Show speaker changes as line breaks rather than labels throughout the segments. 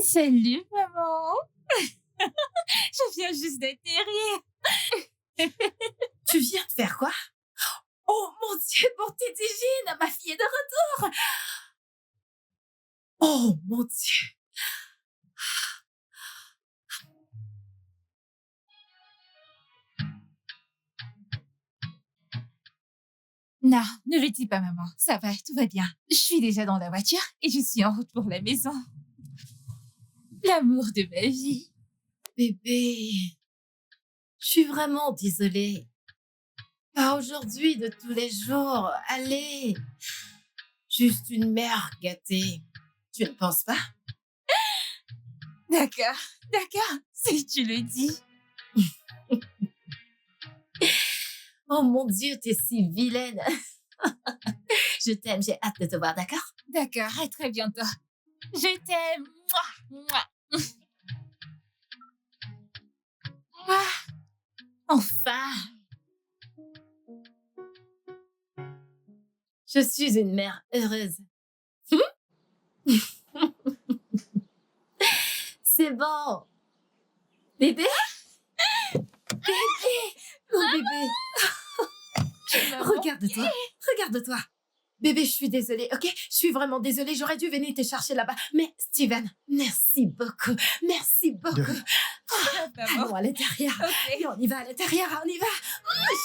Salut, maman. Je viens juste d'atterrir.
Tu viens de faire quoi? Oh mon Dieu, mon Tétigine, ma fille est de retour. Oh mon Dieu.
Non, ne le dis pas, maman. Ça va, tout va bien. Je suis déjà dans la voiture et je suis en route pour la maison. L'amour de ma vie.
Bébé, je suis vraiment désolée. Pas aujourd'hui, de tous les jours. Allez, juste une mère gâtée. Tu ne penses pas?
D'accord, si tu le dis.
Oh mon Dieu, t'es si vilaine. Je t'aime, j'ai hâte de te voir, d'accord?
D'accord, à très bientôt. Je t'aime. Mouah, mouah. Ah, enfin.
Je suis une mère heureuse. C'est bon. Bébé? Bébé! Mon bébé! Regarde-toi, regarde-toi. Bébé, je suis désolée, ok? Je suis vraiment désolée, j'aurais dû venir te chercher là-bas. Mais Steven, merci beaucoup, merci beaucoup. Allons à l'intérieur.
Ok.
Et on y va à l'intérieur, on y va.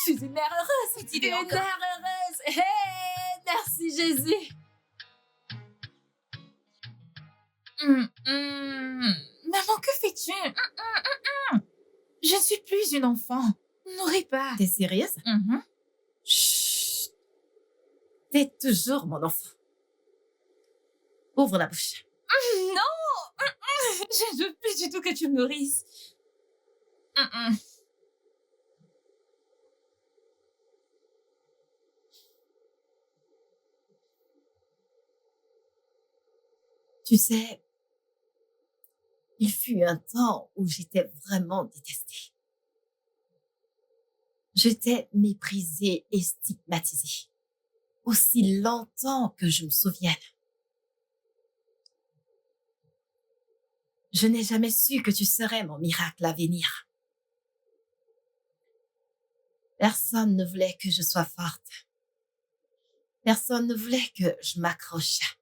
Je suis une mère heureuse.
Cette idée
Une
encore.
mère heureuse. Hey, merci Jésus.
Maman, que fais-tu? Je ne suis plus une enfant. Nourris pas.
T'es sérieuse? Chut. T'es toujours mon enfant. Ouvre la bouche.
Non. Je ne veux plus du tout que tu me nourrisses.
Tu sais, il fut un temps où j'étais vraiment détestée. J'étais méprisée et stigmatisée. Aussi longtemps que je me souvienne. Je n'ai jamais su que tu serais mon miracle à venir. Personne ne voulait que je sois forte. Personne ne voulait que je m'accroche.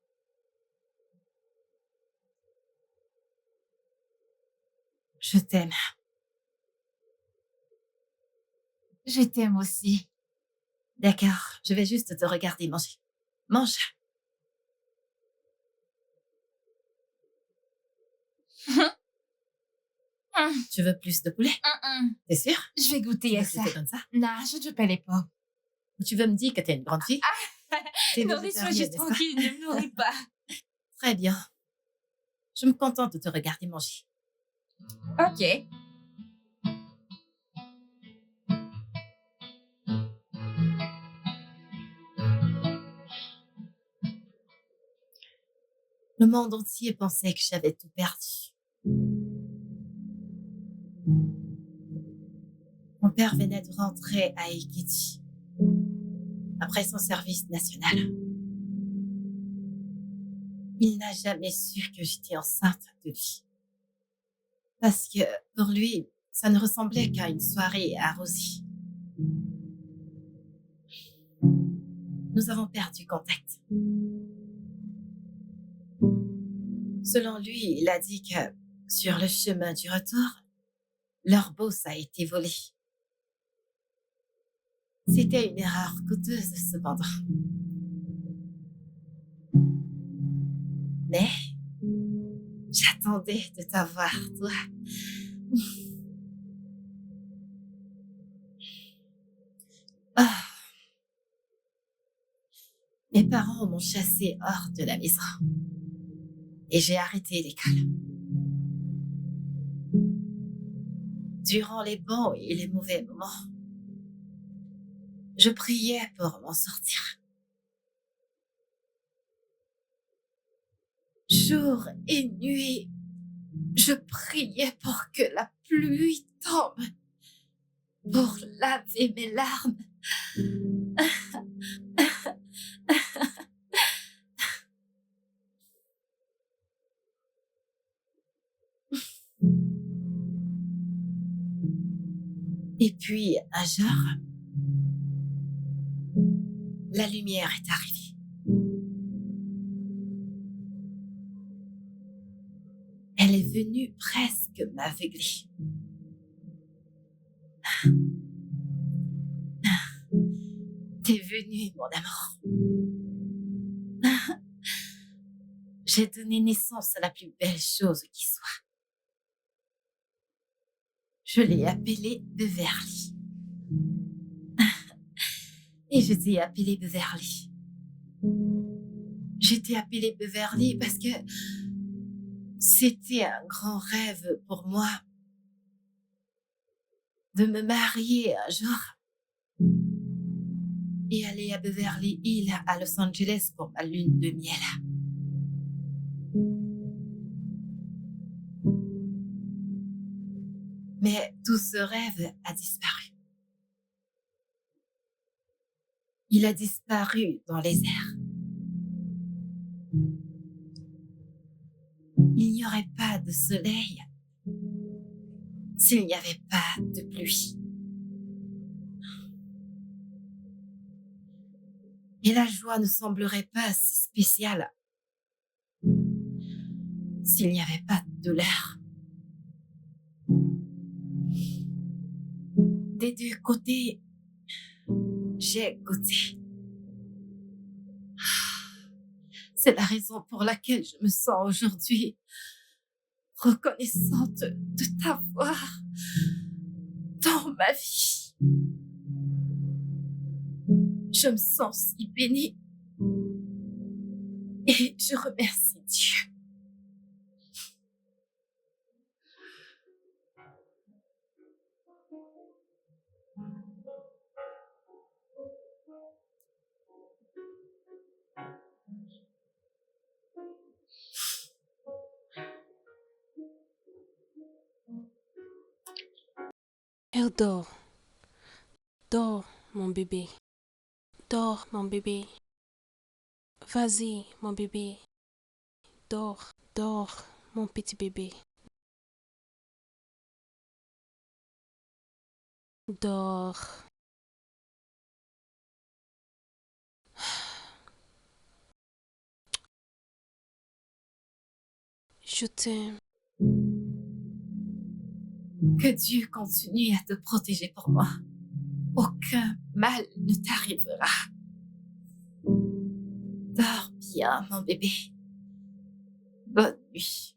Je t'aime.
Je t'aime aussi.
D'accord, je vais juste te regarder manger. Mange. Tu veux plus de poulet? T'es sûre?
Je vais
Tu
goûter
veux
à
que
ça.
je te donne ça?
Non, je ne veux pas les pommes.
Ou tu veux me dire que t'es une grande fille? T'es
Nourris-moi
végétarienne,
juste
n'est-ce pas?
tranquille, ne me nourris pas.
Très bien. Je me contente de te regarder manger.
Ok.
Le monde entier pensait que j'avais tout perdu. Mon père venait de rentrer à Ekiti après son service national. Il n'a jamais su que j'étais enceinte de lui. Parce que pour lui, ça ne ressemblait qu'à une soirée arrosée. Nous avons perdu contact. Selon lui, il a dit que sur le chemin du retour, leur boss a été volé. C'était une erreur coûteuse cependant. Mais j'attendais de t'avoir, toi. Ah. Mes parents m'ont chassée hors de la maison. Et j'ai arrêté l'école. Durant les bons et les mauvais moments, je priais pour m'en sortir. Jour et nuit, je priais pour que la pluie tombe, pour laver mes larmes. Et puis, un jour, la lumière est arrivée. Elle est venue presque m'aveugler. T'es venu, mon amour. J'ai donné naissance à la plus belle chose qui soit. Je l'ai appelé Beverly. Et je t'ai appelé Beverly. Je t'ai appelé Beverly parce que c'était un grand rêve pour moi de me marier un jour et aller à Beverly Hills à Los Angeles pour ma lune de miel. Mais tout ce rêve a disparu. Il a disparu dans les airs. Il n'y aurait pas de soleil s'il n'y avait pas de pluie. Et la joie ne semblerait pas si spéciale s'il n'y avait pas de douleur. Des deux côtés, j'ai goûté. C'est la raison pour laquelle je me sens aujourd'hui reconnaissante de t'avoir dans ma vie. Je me sens si bénie et je remercie Dieu.
Elle dort. Dors, mon bébé. Dors, mon bébé. Vas-y, mon bébé. Dors, dors, mon petit bébé. Dors. Je t'aime.
Que Dieu continue à te protéger pour moi. Aucun mal ne t'arrivera. Dors bien, mon bébé. Bonne nuit.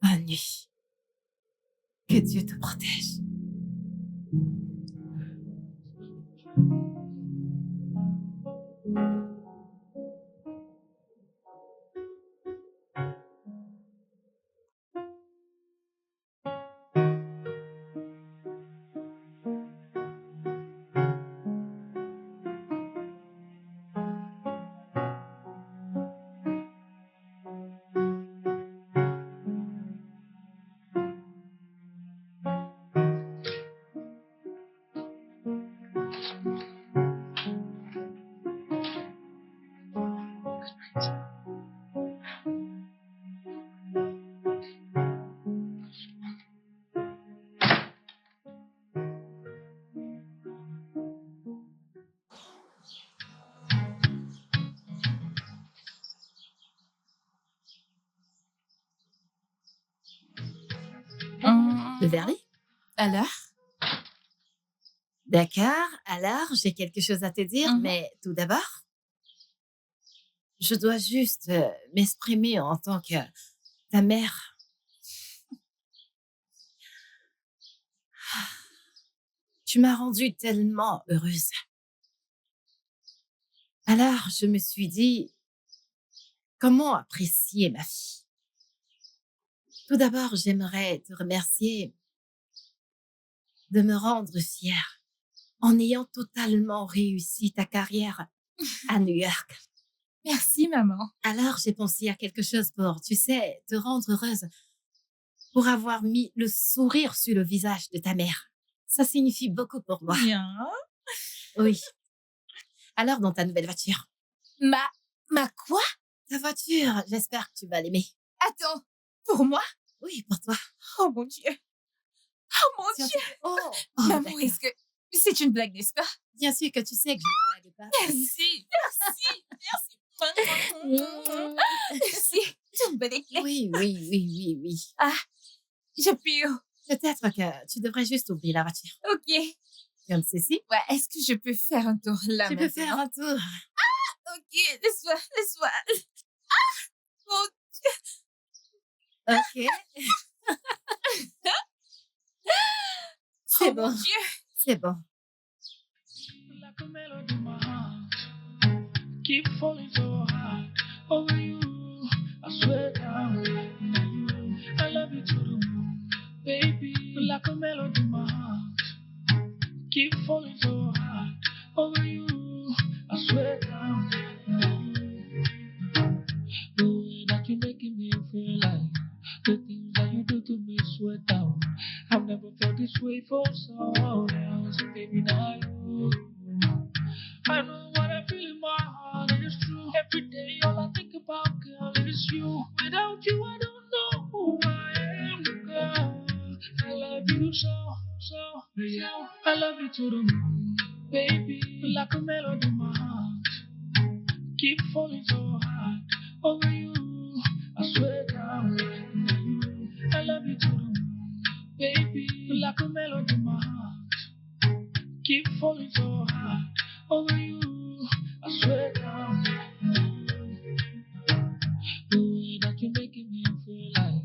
Bonne nuit. Que Dieu te protège. Beverly?
Alors?
D'accord, alors j'ai quelque chose à te dire,
Mhm.
mais tout d'abord, je dois juste m'exprimer en tant que ta mère. Tu m'as rendue tellement heureuse. Alors, je me suis dit, comment apprécier ma fille? Tout d'abord, j'aimerais te remercier de me rendre fière en ayant totalement réussi ta carrière à New York.
Merci, maman.
Alors, j'ai pensé à quelque chose pour, tu sais, te rendre heureuse, pour avoir mis le sourire sur le visage de ta mère. Ça signifie beaucoup pour moi.
Bien.
Oui. Alors, dans ta nouvelle voiture.
Ma quoi?
Ta voiture, j'espère que tu vas l'aimer.
Attends, pour moi?
Oui, pour toi.
Oh mon Dieu. Oh mon
Si on
Dieu!
te fait- Oh,
Maman,
d'accord.
est-ce que c'est une blague, n'est-ce pas?
Bien sûr que tu sais que je ne blague pas.
Merci, merci, merci.
Mm.
Merci, c'est une bonne éclair.
Oui, oui, oui, oui, oui.
J'ai pu.
Peut-être que tu devrais juste ouvrir la voiture.
Ok. Ouais,
Comme ceci.
est-ce que je peux faire un tour là
Tu peux faire
maintenant?
un tour.
Ok, laisse-moi. Oh,
Ok. C'est
oh
bon.
mon Dieu.
C'est bon.
Like a melody in my heart. Keep falling so hard over you. I swear down. I love you to the moon, baby. Like a melody in my heart. Keep falling so hard over you. I swear down. The way that you're making me feel like the things that you do to me sweat down. I've never felt this way for someone else, baby. Now you. I know what I feel in my heart, it is true. Every day, all I think about, girl, is you. Without you, I don't know who I am, girl. I love you so, so, so. I love you to the moon, baby. Like a melody in my heart. Keep falling so hard over you. I swear down. I love you to the moon, baby. Like a melody in my heart. Keep falling so hard over you. I swear down. The way that you're making me feel like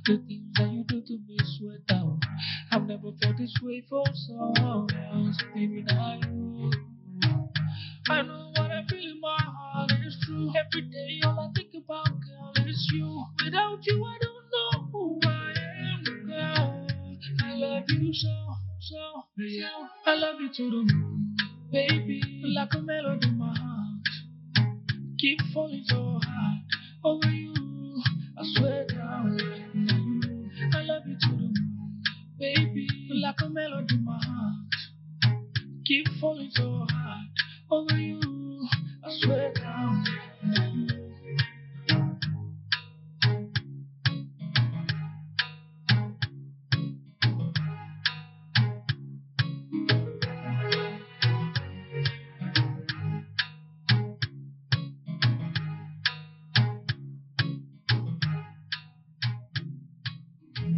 the things that you do to me sweat down. I've never felt this way for someone else, baby. Now you. I know what I feel in my heart is true. Every day, all I think about, girl, is you. Without you, I don't know who I am, girl. I love you so, so, so. I love you to the moon, baby. Like a melody in my heart. Keep falling so hard over you. I swear down. I love you to the moon, baby. Like a melody in my heart. Keep falling so hard over you. I swear down.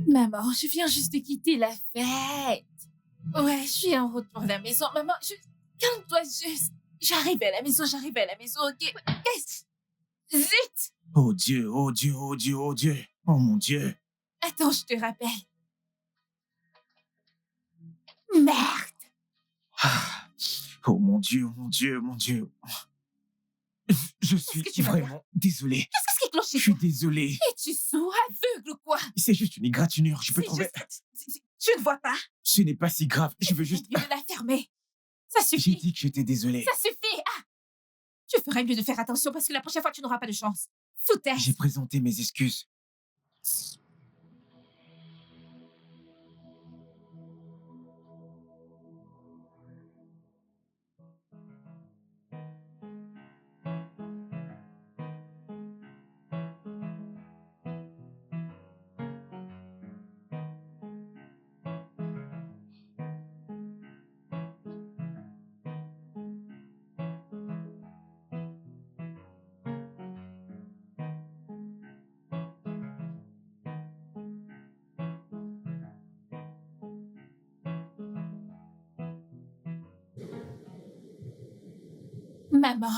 Maman, je viens juste de quitter la fête. Ouais, je suis en route pour la maison. Maman, calme-toi juste. J'arrive à la maison, ok? Qu'est-ce? Zut!
Oh Dieu, oh Dieu, oh Dieu, oh Dieu. Oh mon Dieu.
Attends, je te rappelle. Merde!
Ah. Oh mon Dieu, mon Dieu, mon Dieu. Je suis
que tu vas
vraiment désolé.
Qu'est-ce qui cloche
Je
chez
suis
toi?
désolé.
Es-tu sourd, aveugle ou quoi?
C'est juste une égratignure. Je peux
C'est
trouver.
Tu ne vois pas?
Ce n'est pas si grave. Je veux juste.
Mieux de la fermer. Ça
J'ai
suffit.
dit que j'étais désolé.
Ça suffit. Ah! Tu ferais mieux de faire attention parce que la prochaine fois, tu n'auras pas de chance. Foutaise.
J'ai présenté mes excuses.
Maman,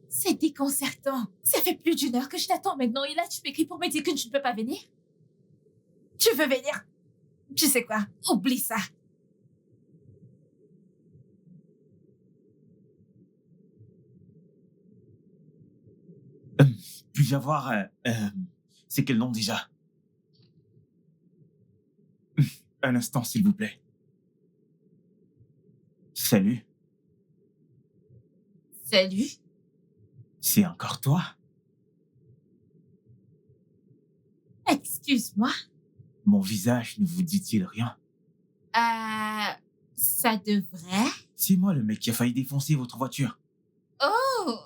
c'est déconcertant. Ça fait plus d'1 heure que je t'attends maintenant et là, tu m'écris pour me dire que tu ne peux pas venir? Tu veux venir? Tu sais quoi? Oublie ça.
Puis-je avoir. C'est quel nom déjà? Un instant, s'il vous plaît. Salut.
Salut.
C'est encore toi?
Excuse-moi.
Mon visage ne vous dit-il rien?
Ça devrait.
C'est moi le mec qui a failli défoncer votre voiture.
Oh,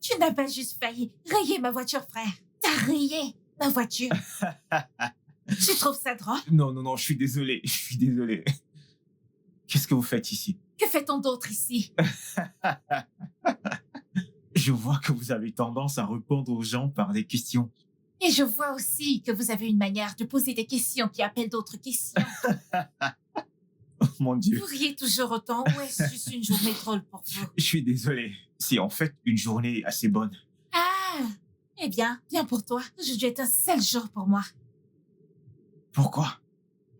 tu n'as pas juste failli rayer ma voiture, frère. T'as rayé ma voiture. Tu trouves ça drôle?
Non, non, non, je suis désolé. Je suis désolé. Qu'est-ce que vous faites ici?
Que fait-on d'autre ici?
Je vois que vous avez tendance à répondre aux gens par des questions.
Et je vois aussi que vous avez une manière de poser des questions qui appellent d'autres questions.
Oh mon Dieu.
Vous riez toujours autant ou est-ce juste une journée drôle pour vous?
Je suis désolé. C'est en fait une journée assez bonne.
Ah! Eh bien pour toi. Aujourd'hui est un seul jour pour moi.
Pourquoi?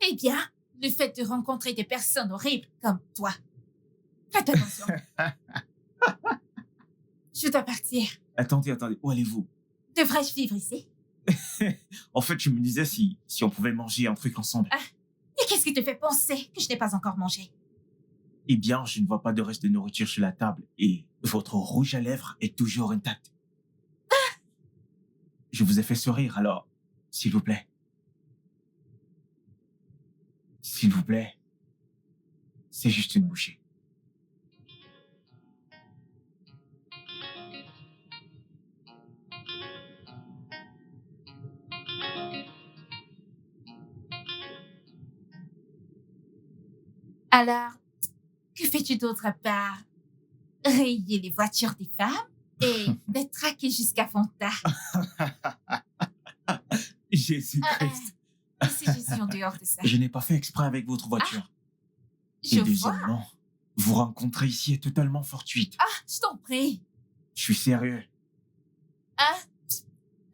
Eh bien, le fait de rencontrer des personnes horribles comme toi. Faites attention. Je dois partir.
Attendez, où allez-vous?
Devrais-je vivre ici?
En fait, je me disais si on pouvait manger un truc ensemble.
Et qu'est-ce qui te fait penser que je n'ai pas encore mangé?
Eh bien, je ne vois pas de reste de nourriture sur la table et votre rouge à lèvres est toujours intact. Je vous ai fait sourire, alors, s'il vous plaît. S'il vous plaît. C'est juste une bouchée.
Alors, que fais-tu d'autre à part rayer les voitures des femmes et les traquer jusqu'à Fonta?
Jésus-Christ.
C'est Jésus en dehors de ça.
Je n'ai pas fait exprès avec votre voiture.
Je
Et
vois.
deuxièmement, vous rencontrer ici est totalement fortuite.
Je t'en prie.
Je suis sérieux.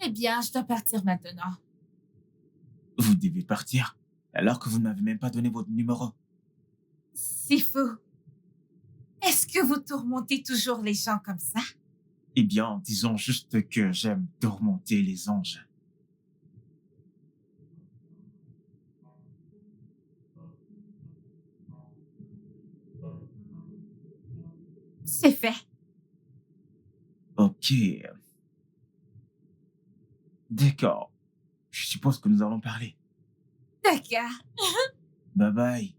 Eh bien, je dois partir maintenant.
Vous devez partir, alors que vous ne m'avez même pas donné votre numéro.
C'est fou. Est-ce que vous tourmentez toujours les gens comme ça?
Eh bien, disons juste que j'aime tourmenter les anges.
C'est fait.
Ok. D'accord. Je suppose que nous allons parler.
D'accord.
Bye bye.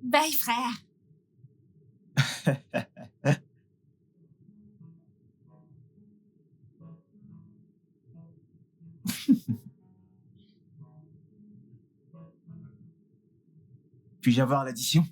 Bye, frère.
Puis-je avoir l'addition?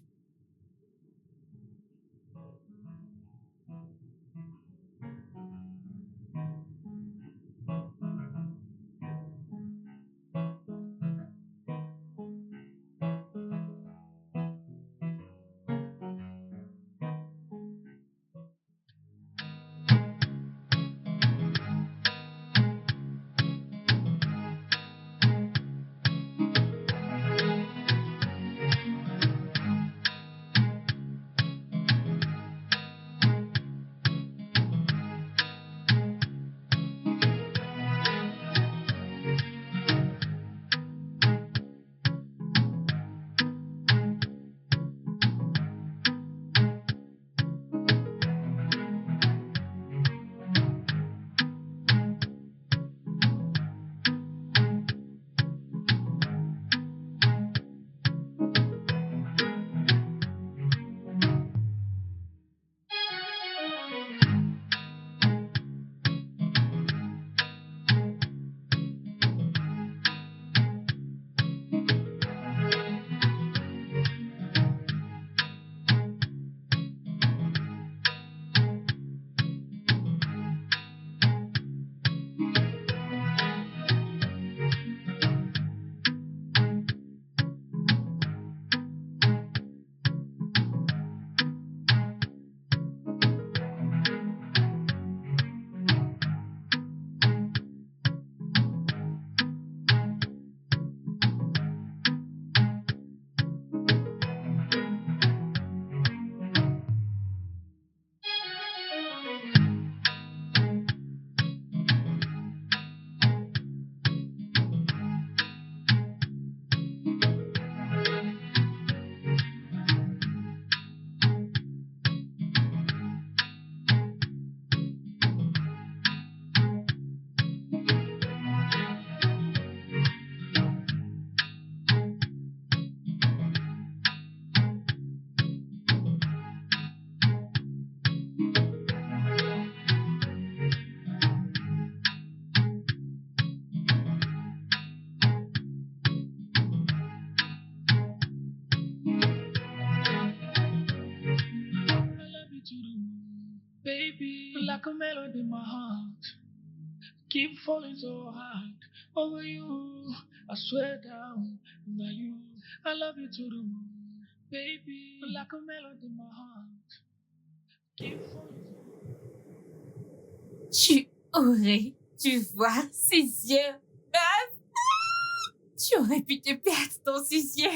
like a melody in my heart. Keep falling so hard over you. I swear down, now you. I love you to the moon, baby. Like a melody in my heart. Keep falling.
Tu aurais dû voir ses yeux. Ah! Tu aurais pu te perdre dans ses yeux.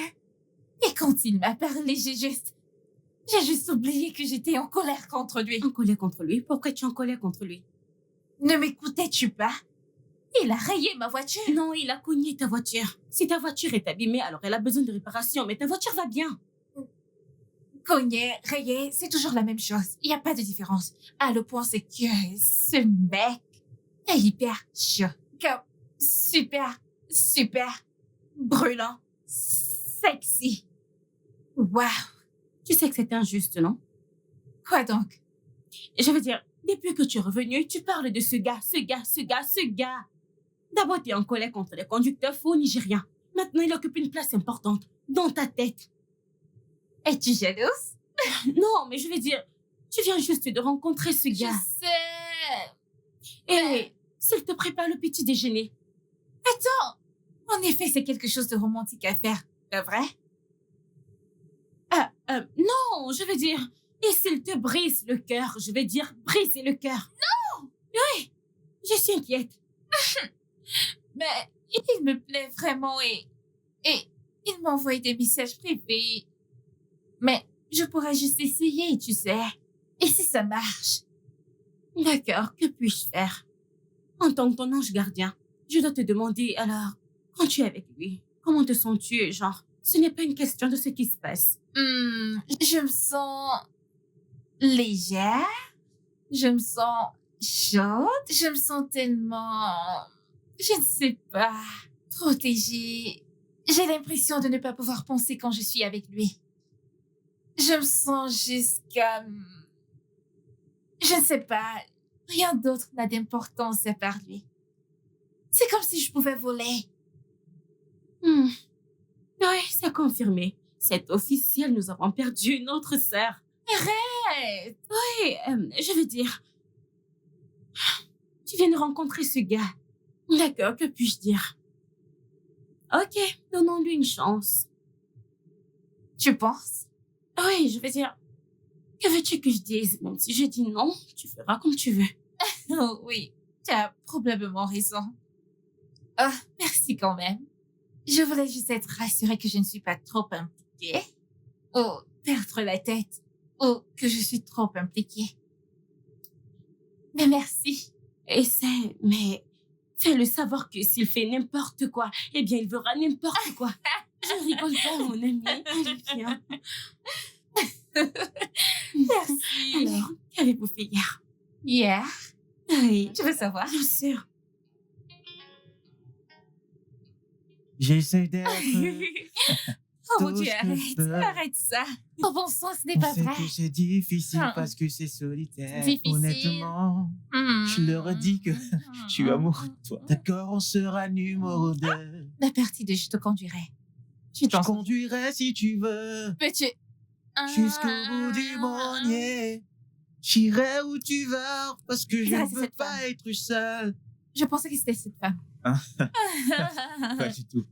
Et quand il m'a parlé, j'ai juste oublié que j'étais en colère contre lui.
En colère contre lui? Pourquoi tu es en colère contre lui?
Ne m'écoutais-tu pas? Il a rayé ma voiture.
Non, il a cogné ta voiture. Si ta voiture est abîmée, alors elle a besoin de réparation, mais ta voiture va bien.
Cogné, rayé, c'est toujours la même chose. Il n'y a pas de différence. Ah, le point, c'est que ce mec est hyper chaud. Comme super brûlant, sexy. Waouh.
Tu sais que c'est injuste, non?
Quoi donc?
Je veux dire, depuis que tu es revenu, tu parles de ce gars. D'abord, tu es en colère contre les conducteurs faux nigériens. Maintenant, il occupe une place importante dans ta tête.
Es-tu jalouse?
Non, mais je veux dire, tu viens juste de rencontrer ce
Je
gars.
sais.
Et s'il te prépare le petit déjeuner.
Attends. En effet, c'est quelque chose de romantique à faire. Pas vrai?
Non, je veux dire, et s'il te brise le cœur, je veux dire, briser le cœur.
Non!
Oui, je suis inquiète.
Mais il me plaît vraiment et il m'envoie des messages privés. Mais je pourrais juste essayer, tu sais. Et si ça marche?
D'accord, que puis-je faire? En tant que ton ange gardien, je dois te demander, alors, quand tu es avec lui, comment te sens-tu? Genre, ce n'est pas une question de ce qui se passe.
Je me sens légère. Je me sens chaude. Je me sens tellement... Je ne sais pas. Protégée. J'ai l'impression de ne pas pouvoir penser quand je suis avec lui. Je me sens juste comme... Je ne sais pas. Rien d'autre n'a d'importance à part lui. C'est comme si je pouvais voler.
Oui, c'est confirmé. C'est officiel, nous avons perdu notre sœur.
Arrête!
Oui, je veux dire... Tu viens de rencontrer ce gars. D'accord, que puis-je dire? Ok, donnons-lui une chance.
Tu penses?
Oui, je veux dire... Que veux-tu que je dise? Même si je dis non, tu feras comme tu veux.
Oh oui, tu as probablement raison. Oh, merci quand même. Je voulais juste être rassurée que je ne suis pas trop impliquée. Ou perdre la tête. Ou que je suis trop impliquée. Mais merci.
Essaie, mais fais-le savoir que s'il fait n'importe quoi, eh bien, il verra n'importe quoi. Je rigole pas, mon ami. Allez, viens.
Merci.
Alors, qu'avez-vous fait hier?
Hier?
Oui,
Tu veux savoir?
bien sûr.
J'essaie d'être...
Oh mon
tout
Dieu,
ce que je peux.
arrête ça. Oh bon sang, ce n'est
On
pas
sait
vrai.
que c'est difficile
Ah.
parce que c'est solitaire.
Difficile.
Honnêtement, je leur ai dit que je suis amoureux de toi. D'accord, on sera numéro 2.
La partie de je te conduirai. Tu
Je
t'en
conduirai si tu veux,
peux-tu...
jusqu'au bout du monde. J'irai où tu vas parce que je
Ça,
ne
c'est
veux
cette
pas être seul.
Je pensais que c'était cette femme.
Hein? Pas du tout.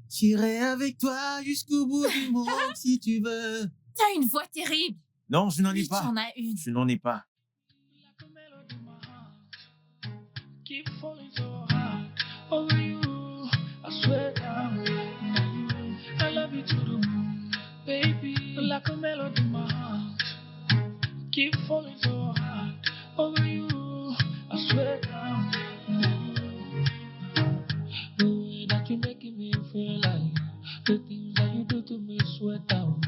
J'irai avec toi jusqu'au bout du monde si tu veux.
T'as une voix terrible.
Non, je n'en ai
Oui, tu
pas.
en as une.
Je n'en ai pas.
Like a melody in my heart. Keep falling so hard over you. I swear down. I love you to the moon, baby. Like a melody in my heart. Keep falling so hard over you. I swear down. The way that you're making me feel like the things that you do to me sweat down.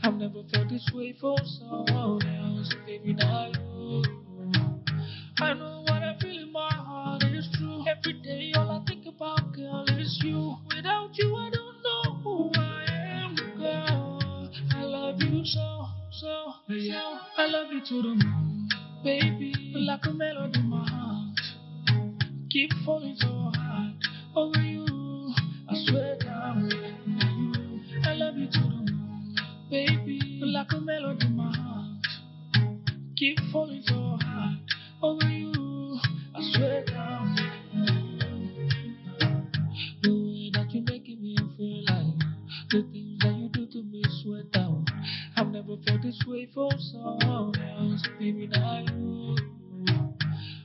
I've never felt this way for someone else, baby. Now you. I know what I feel in my heart is true. Every day, all I think about, girl, is you. Without you, I don't know who I am, girl. I love you so. I love you to the moon, baby. Like a melody in my heart. Keep falling so hard over you. I swear down. I love you to the moon, baby. Like a melody in my heart. Keep keep falling so hard over you. I swear down. The way that you're making me feel like the things that you do to me sweat down. I've never felt this way for someone else, baby, not you.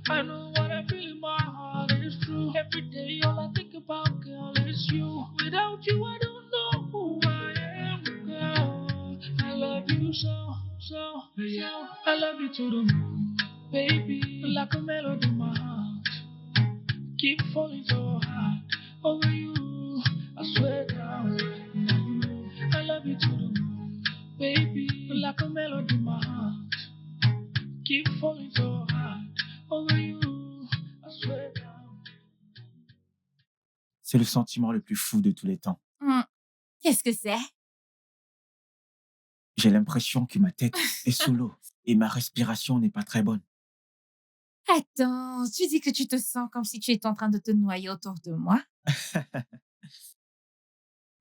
I know what I feel in my heart is true. Every day all I think about, girl, is you. Without you, I don't know who I am, girl. I love you so, so, so. I love you to the moon, baby. Like a melody in my heart. Keep falling so hard over you. I swear down. I love you to the moon, baby. Like a melody in my heart. Keep falling so hard over you. I swear down.
C'est le sentiment le plus fou de tous les temps.
Qu'est-ce que c'est?
J'ai l'impression que ma tête est sous l'eau et ma respiration n'est pas très bonne.
Attends, tu dis que tu te sens comme si tu étais en train de te noyer autour de moi?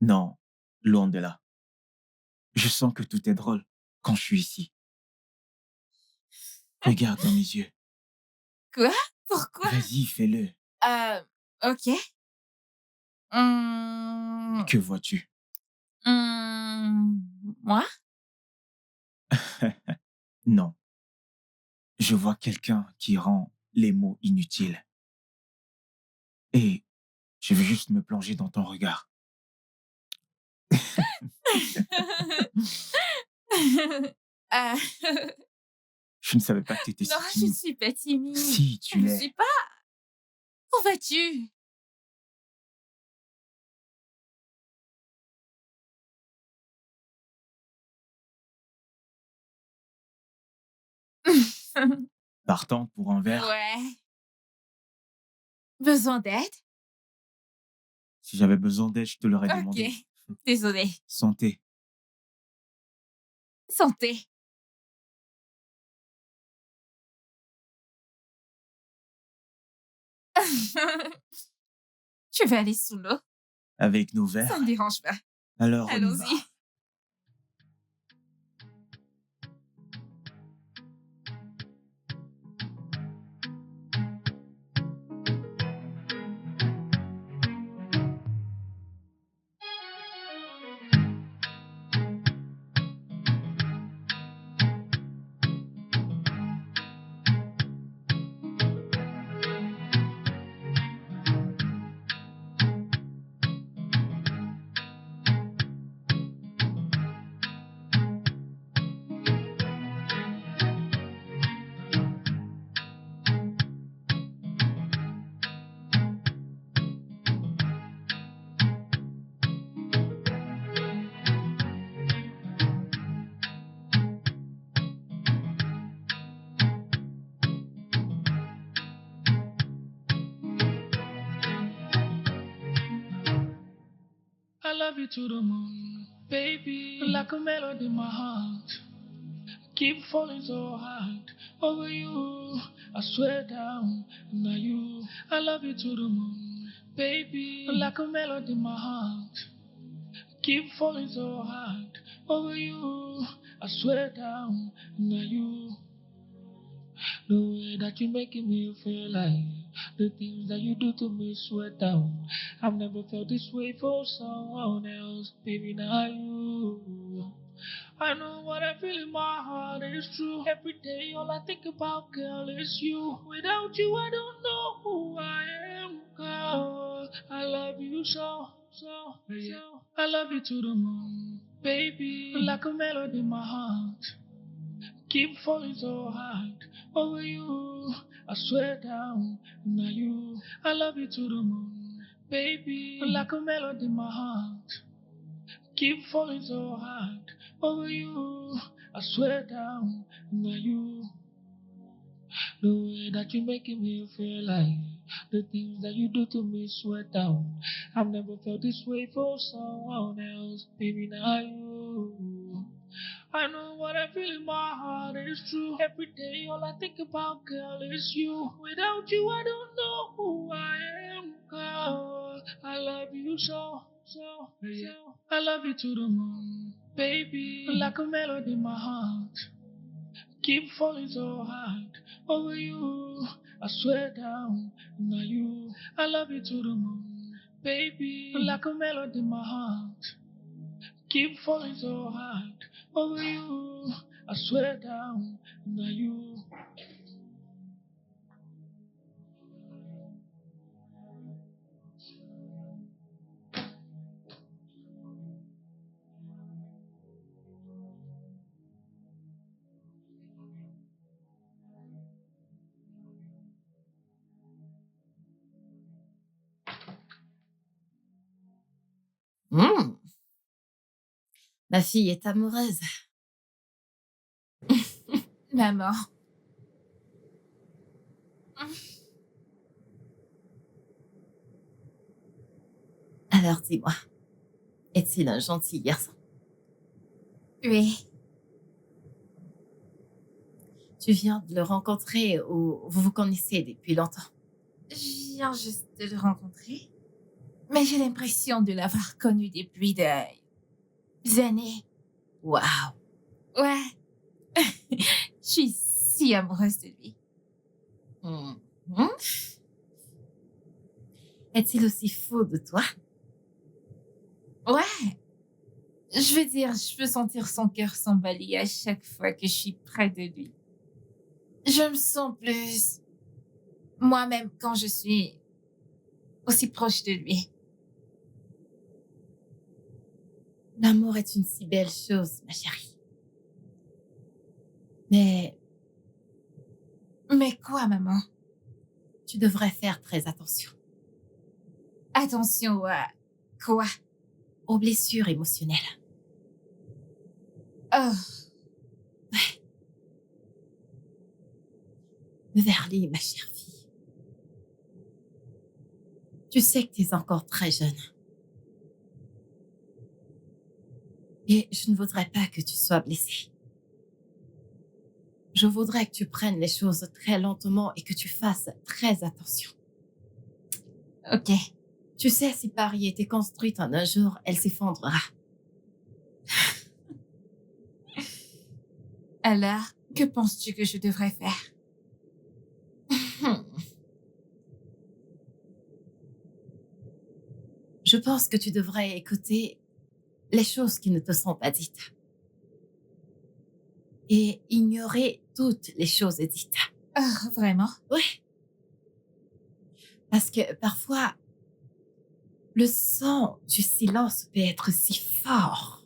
Non, loin de là. Je sens que tout est drôle quand je suis ici. Regarde dans mes yeux.
Quoi? Pourquoi?
Vas-y, fais-le.
Ok.
Que vois-tu?
Moi?
Non. Je vois quelqu'un qui rend les mots inutiles. Et je veux juste me plonger dans ton regard.
Euh,
Je ne savais pas que tu étais si
non, je ne
timide.
suis pas timide.
Si,
Je
tu
ne
l'es.
suis pas. Où vas-tu?
Partante pour un verre.
Ouais. Besoin d'aide?
Si j'avais besoin d'aide, je te l'aurais demandé.
Ok. Désolée.
Santé.
Santé. Tu veux aller sous l'eau?
Avec nos verres.
Ça ne me dérange pas.
Alors, on y va.
Allons-y.
I love you to the moon, baby. Like a melody in my heart. Keep falling so hard over you. I swear down, now you. I love you to the moon, baby. Like a melody in my heart. Keep falling so hard over you. I swear down, now you. The way that you're making me feel like the things that you do to me sweat down. I've never felt this way for someone else, baby, not you. I know what I feel in my heart is true. Every day all I think about, girl, is you. Without you, I don't know who I am, girl. I love you so, so, so. I love you to the moon, baby. Like a melody in my heart. Keep falling so hard over you. I swear down, now you. I love you to the moon, baby. Like a melody in my heart. Keep falling so hard over you. I swear down, now you. The way that you're making me feel like the things that you do to me sweat down. I've never felt this way for someone else, baby, not you. I know what I feel in my heart is true. Every day all I think about, girl, is you. Without you, I don't know who I am, girl. I love you so, so, so. I love you to the moon, baby. Like a melody in my heart. Keep falling so hard over you. I swear down, now you. I love you to the moon, baby, like a melody in my heart. Keep falling so hard over you. I swear down, now you.
Hmm, ma fille est amoureuse.
Maman.
Alors dis-moi, est-il un gentil garçon?
Oui.
Tu viens de le rencontrer ou vous vous connaissez depuis longtemps?
Je viens juste de le rencontrer. Mais j'ai l'impression de l'avoir connu depuis des années.
Waouh!
Ouais. Je suis si amoureuse de lui.
Mhm. Est-il aussi fou de toi?
Ouais. Je veux dire, je peux sentir son cœur s'emballer à chaque fois que je suis près de lui. Je me sens plus moi-même quand je suis aussi proche de lui.
L'amour est une si belle chose, ma chérie. Mais
Mais quoi, maman?
tu devrais faire très attention
Attention à quoi?
aux blessures émotionnelles.
Oh,
Verly, ma chère fille. Tu sais que tu es encore très jeune. Et je ne voudrais pas que tu sois blessée. Je voudrais que tu prennes les choses très lentement et que tu fasses très attention.
ok.
Tu sais, si Paris était construite en un jour, elle s'effondrera.
Alors, que penses-tu que je devrais faire?
Je pense que tu devrais écouter les choses qui ne te sont pas dites et ignorer toutes les choses dites.
Oh, vraiment?
Oui. Parce que parfois, le son du silence peut être si fort.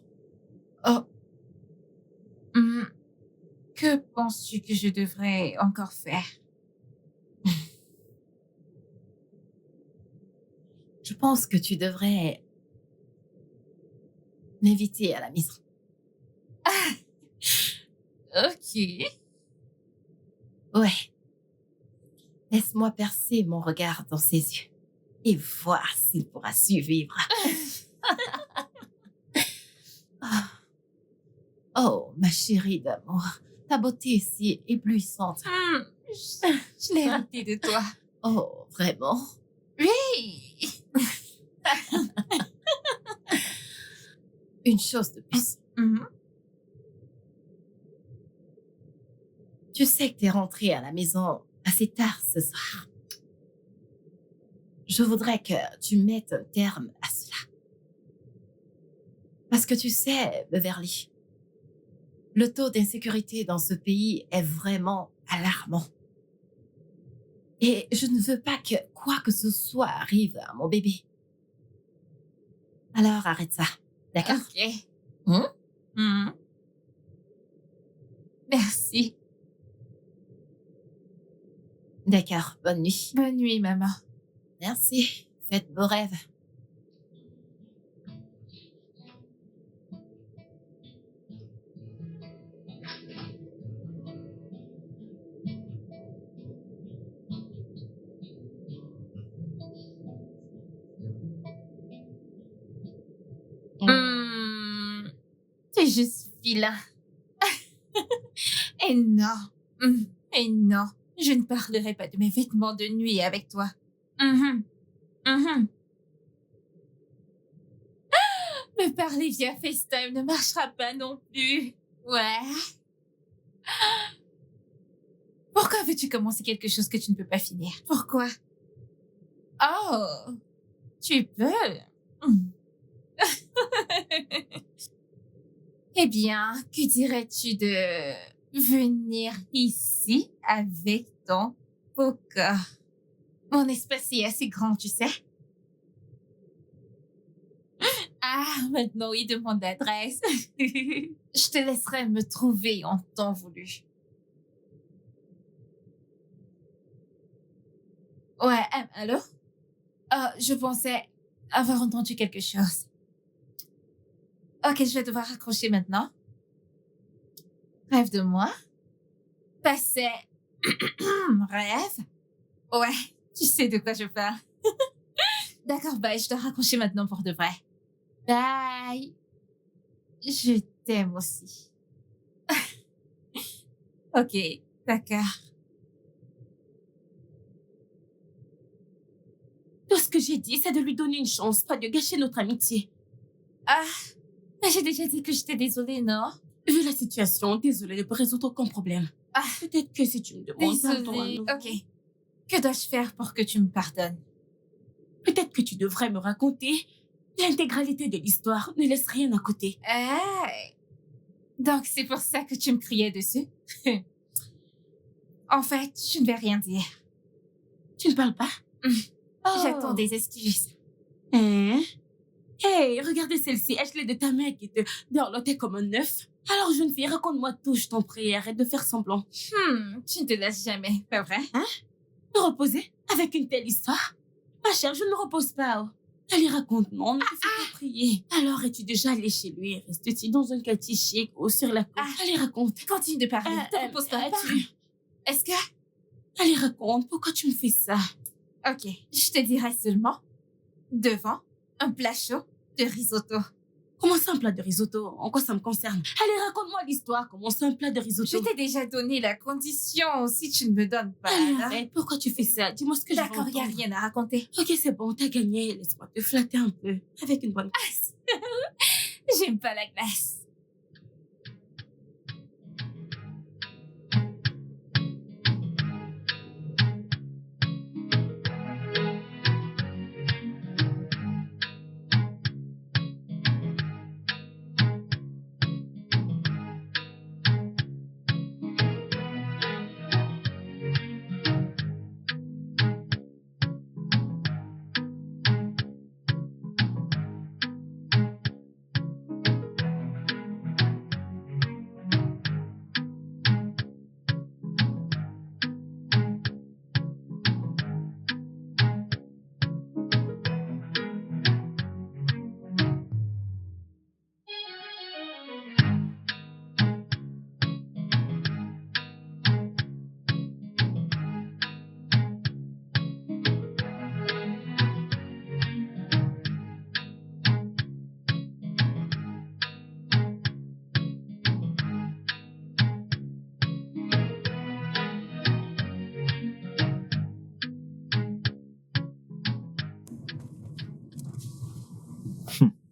Oh. Hmm. Que penses-tu que je devrais encore faire?
Je pense que tu devrais m'inviter à la maison.
Ok.
Ouais. Laisse-moi percer mon regard dans ses yeux et voir s'il pourra survivre. Ah. Oh, ma chérie d'amour, ta beauté est si éblouissante.
Hmm. Je l'ai hérité de toi.
Oh, vraiment?
Oui.
Une chose de plus.
Mhm.
Tu sais que t'es rentrée à la maison assez tard ce soir. Je voudrais que tu mettes un terme à cela. Parce que tu sais, Beverly, le taux d'insécurité dans ce pays est vraiment alarmant. Et je ne veux pas que quoi que ce soit arrive à mon bébé. Alors arrête ça, d'accord?
Ok.
Hein?
Mhm. Merci.
D'accord, bonne nuit.
Bonne nuit, maman.
Merci, faites beaux rêves.
C'est juste vilain. Et non. Et non. Je ne parlerai pas de mes vêtements de nuit avec toi. Mhm. Mhm. Me parler via FaceTime ne marchera pas non plus. Ouais. Pourquoi veux-tu commencer quelque chose que tu ne peux pas finir? Pourquoi? Oh, tu peux. Hmm. Eh bien, que dirais-tu de venir ici avec ton poker? Mon espace est assez grand, tu sais. Ah, maintenant, oui, demande l'adresse. Je te laisserai me trouver en temps voulu. Ouais, allô? Je pensais avoir entendu quelque chose. Ok, je vais devoir raccrocher maintenant. Rêve de moi. Passé. Rêve. Ouais, tu sais de quoi je parle. D'accord, bye, je dois raccrocher maintenant pour de vrai. Bye. Je t'aime aussi. Ok, d'accord.
Tout ce que j'ai dit, c'est de lui donner une chance, pas de gâcher notre amitié.
Ah, mais j'ai déjà dit que j'étais désolée, non?
Vu la situation, désolée, ne peux résoudre aucun problème.
Ah,
Peut-être que si tu me demandes pardon à
désolée.
nouveau,
Ok. Que dois-je faire pour que tu me pardonnes?
peut-être que tu devrais me raconter l'intégralité de l'histoire. Ne laisse rien à côté.
Hey. Donc, c'est pour ça que tu me criais dessus? En fait, je ne vais rien dire.
Tu ne parles pas?
J'attends des excuses.
Hein? Hey, regardez celle-ci. Ashley de ta mère qui te dorlotait comme un œuf. Alors, jeune fille, raconte-moi tout, je t'en prie. Arrête de faire semblant.
Tu ne te laisses jamais, pas vrai?
Me reposer avec une telle histoire? Ma chère, je ne me repose pas. Oh. Allez, raconte-moi, on ne te fait pas prier. Alors, es-tu déjà allé chez lui? Restes-tu dans un quartier chic ou sur la côte? Allez, raconte.
Continue de parler. Ne te repose pas. Est-ce que...
Allez, raconte. Pourquoi tu me fais ça?
Ok, je te dirai seulement devant un plat chaud de risotto.
Comment ça, un plat de risotto? En quoi ça me concerne? Allez, raconte-moi l'histoire. Comment ça, un plat de risotto?
Je t'ai déjà donné la condition si tu ne me donnes pas.
Allez,
hein?
arrête. Pourquoi tu fais ça? Dis-moi ce que je veux
D'accord, il n'y a
entendre.
rien à raconter.
Ok, c'est bon, t'as gagné. Laisse-moi te flatter un peu. Avec une bonne glace.
J'aime pas la glace.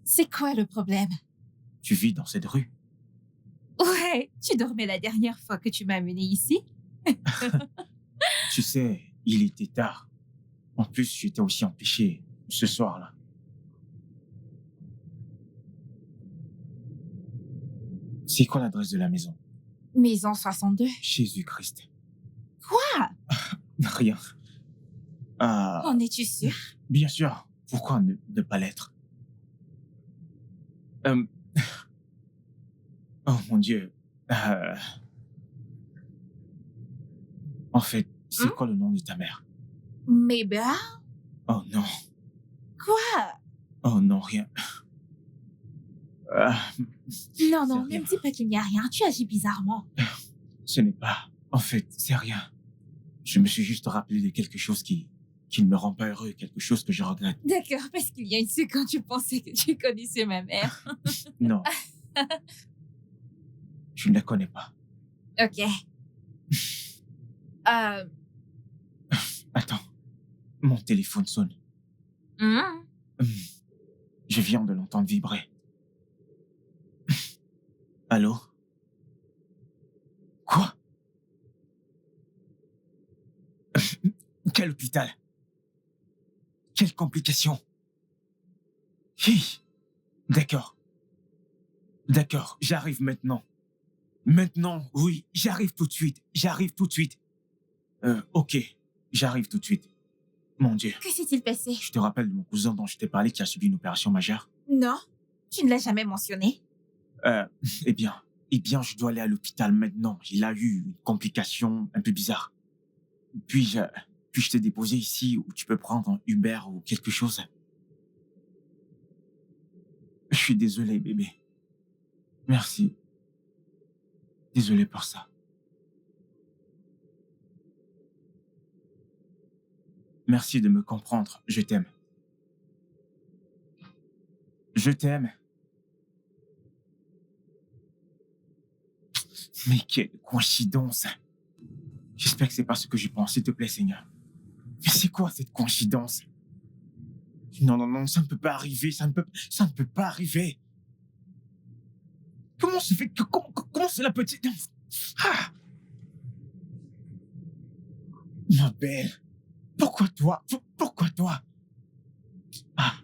C'est quoi le problème?
Tu vis dans cette rue?
Ouais, tu dormais la dernière fois que tu m'as amené ici?
Tu sais, il était tard. En plus, j'étais aussi empêché ce soir-là. C'est quoi l'adresse de la maison?
Maison 62.
Jésus-Christ.
Quoi?
Rien. Ah,
En es-tu sûr?
bien sûr. Pourquoi ne pas l'être? Euh, Oh mon Dieu. En fait, c'est quoi le nom de ta mère?
Mabel?
Oh non.
Quoi?
Oh non, rien.
Non, non,
C'est
ne me dis pas qu'il n'y a rien. Tu agis bizarrement.
Ce n'est pas... En fait, c'est rien. Je me suis juste rappelé de quelque chose qui ne me rend pas heureux, quelque chose que je regrette.
D'accord, parce qu'il y a une seconde, tu pensais que tu connaissais ma mère.
Non. Je ne la connais pas.
Ok.
Attends. Mon téléphone sonne. Je viens de l'entendre vibrer. Allô? Quoi? Quel hôpital? Quelles complications? Hi. D'accord. D'accord, j'arrive maintenant. Maintenant, oui, j'arrive tout de suite. J'arrive tout de suite. Ok, j'arrive tout de suite. Mon Dieu.
Que s'est-il passé?
Je te rappelle de mon cousin dont je t'ai parlé qui a subi une opération majeure?
Non, tu ne l'as jamais mentionné.
Eh bien, je dois aller à l'hôpital maintenant. Il a eu une complication un peu bizarre. Puis-je te déposer ici où tu peux prendre un Uber ou quelque chose? Je suis désolé, bébé. Merci. Désolé pour ça. Merci de me comprendre. Je t'aime. Je t'aime. Mais quelle coïncidence. J'espère que c'est pas ce que je pense, s'il te plaît, Seigneur. Mais c'est quoi cette coïncidence? Non, non, non, ça ne peut pas arriver, ça ne peut pas arriver. Comment se fait que, comment cela peut... Ah! Ma belle, pourquoi toi? Pourquoi toi? Ah.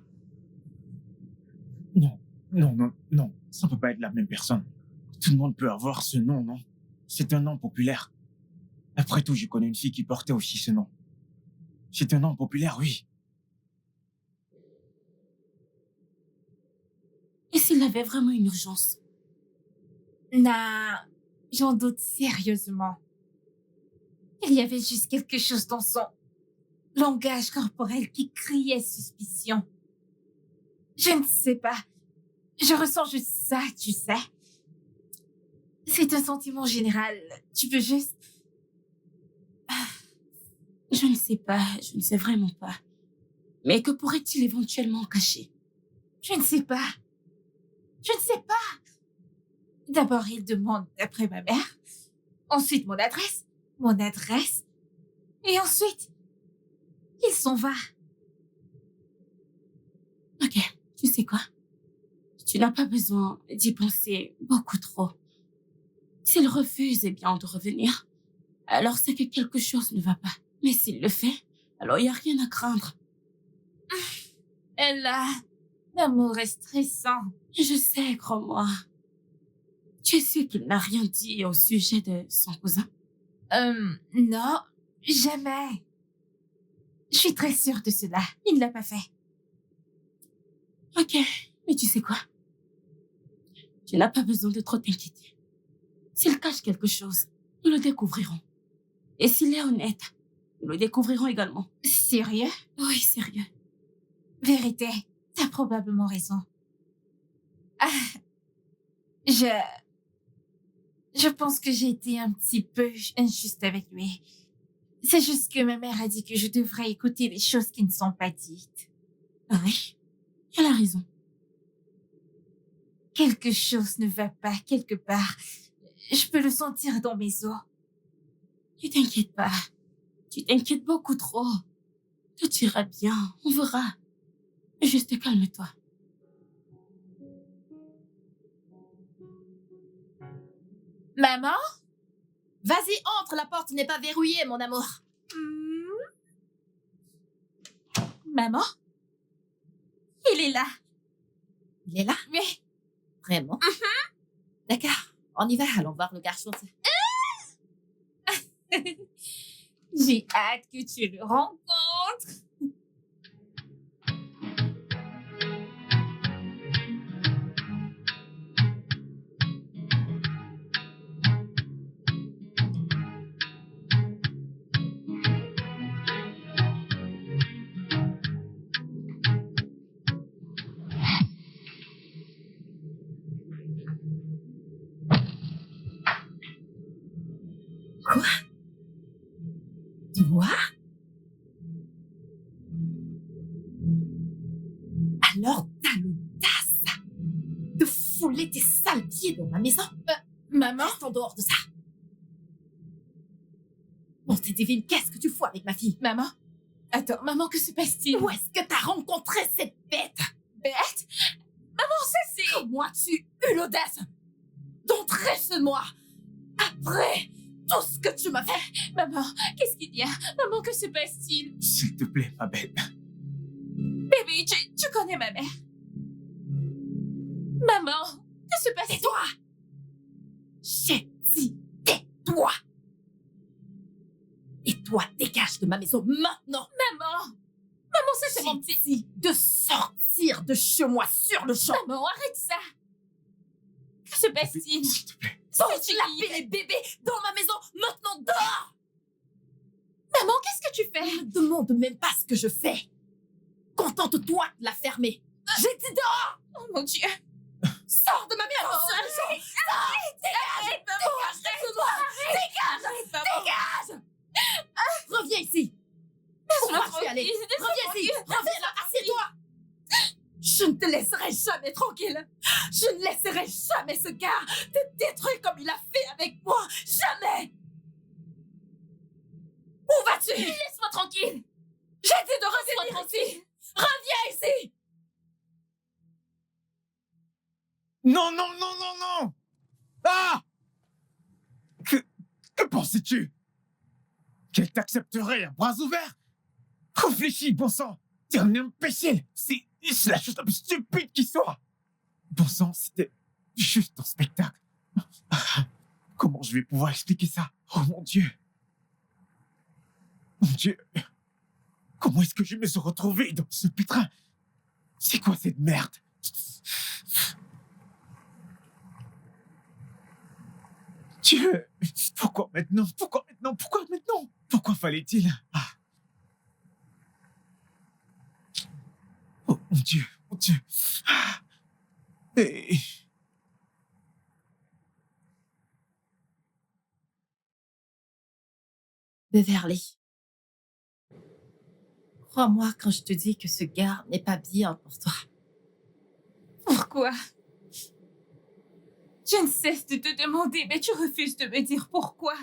Non, non, non, non, ça ne peut pas être la même personne. Tout le monde peut avoir ce nom, non? C'est un nom populaire. Après tout, je connais une fille qui portait aussi ce nom. C'est un nom populaire, oui.
Et s'il avait vraiment une urgence?
Non, j'en doute sérieusement. Il y avait juste quelque chose dans son langage corporel qui criait suspicion. Je ne sais pas. Je ressens juste ça, tu sais. C'est un sentiment général. Tu peux juste...
Je ne sais pas, je ne sais vraiment pas. Mais que pourrait-il éventuellement cacher?
Je ne sais pas. Je ne sais pas. D'abord, il demande après ma mère. Ensuite, mon adresse. Et ensuite, il s'en va.
Ok, tu sais quoi? Tu n'as pas besoin d'y penser beaucoup trop. S'il refuse, eh bien, de revenir, alors c'est que quelque chose ne va pas. Mais s'il le fait, alors il n'y a rien à craindre.
Elle a... L'amour est stressant.
Je sais, crois-moi. Tu es sûr qu'il n'a rien dit au sujet de son cousin?
Non, jamais. Je suis très sûre de cela. Il ne l'a pas fait.
Ok, mais tu sais quoi? Tu n'as pas besoin de trop t'inquiéter. S'il cache quelque chose, nous le découvrirons. Et s'il est honnête, nous le découvrirons également.
Sérieux?
Oui, sérieux.
Vérité, t'as probablement raison. Ah, je pense que j'ai été un petit peu injuste avec lui. C'est juste que ma mère a dit que je devrais écouter les choses qui ne sont pas dites.
Ah oui, elle a raison.
Quelque chose ne va pas quelque part. Je peux le sentir dans mes os.
Ne t'inquiète pas. Tu t'inquiètes beaucoup trop. Tout ira bien, on verra. Juste calme-toi.
Maman?
Vas-y, entre, la porte n'est pas verrouillée, mon amour.
Maman? Il est là.
Il est là?
Oui.
Vraiment? D'accord, on y va, allons voir le garçon.
J'ai hâte que tu le rencontres.
Quoi? Toi? Alors t'as l'audace de fouler tes sales pieds dans ma maison?
Maman?
Reste en dehors de ça. Bon, t'es divine, qu'est-ce que tu fous avec ma fille?
Maman? Attends, maman, que se passe-t-il?
Où est-ce que t'as rencontré cette bête?
Bête? Maman, ça c'est...
Comment as-tu eu l'audace d'entrer chez moi après tout ce que tu m'as fait.
Maman, qu'est-ce qu'il y a? Maman, que se passe-t-il?
S'il te plaît, ma belle.
Bébé, tu connais ma mère. Maman, que se passe-t-il?
Tais-toi! J'ai dit, tais-toi! Et toi, dégage de ma maison maintenant!
Maman! Maman, ça c'est mon
J'ai
petit...
dit de sortir de chez moi sur le champ!
Maman, arrête ça! Que se passe-t-il?
S'il te plaît.
C'est-tu
Laver les bébés dans ma maison maintenant dehors!
Maman, qu'est-ce que tu fais?
Ne me demande même pas ce que je fais! Contente-toi de la fermer! J'ai dit dehors!
Oh mon Dieu!
Sors de ma maison sur le champ!
Arrête, maman!
Dégage! Dégage! Reviens ici! Où vas-tu aller? Reviens ici! Reviens là! Assieds-toi! Je ne te laisserai jamais tranquille! Je ne laisserai jamais ce gars te détruire comme il a fait avec moi! Jamais! Où vas-tu?
Laisse-moi tranquille!
J'ai dit de revenir ici! Reviens ici!
Non, non, non, non, non! Ah! Que pensais-tu? Qu'elle t'accepterait à bras ouverts? Réfléchis, bon sang! T'es un imbécile! C'est la chose la plus stupide qui soit! Bon sang, c'était juste un spectacle. Comment je vais pouvoir expliquer ça? Oh mon Dieu! Mon Dieu! Comment est-ce que je me suis retrouvé dans ce pétrin? C'est quoi cette merde? Dieu! Pourquoi maintenant? Pourquoi maintenant? Pourquoi maintenant? Pourquoi fallait-il? Ah. Oh mon Dieu! Mon Dieu! Ah. Et...
Beverly. Crois-moi quand je te dis que ce gars n'est pas bien pour toi.
Pourquoi? Je ne cesse de te demander, mais tu refuses de me dire pourquoi.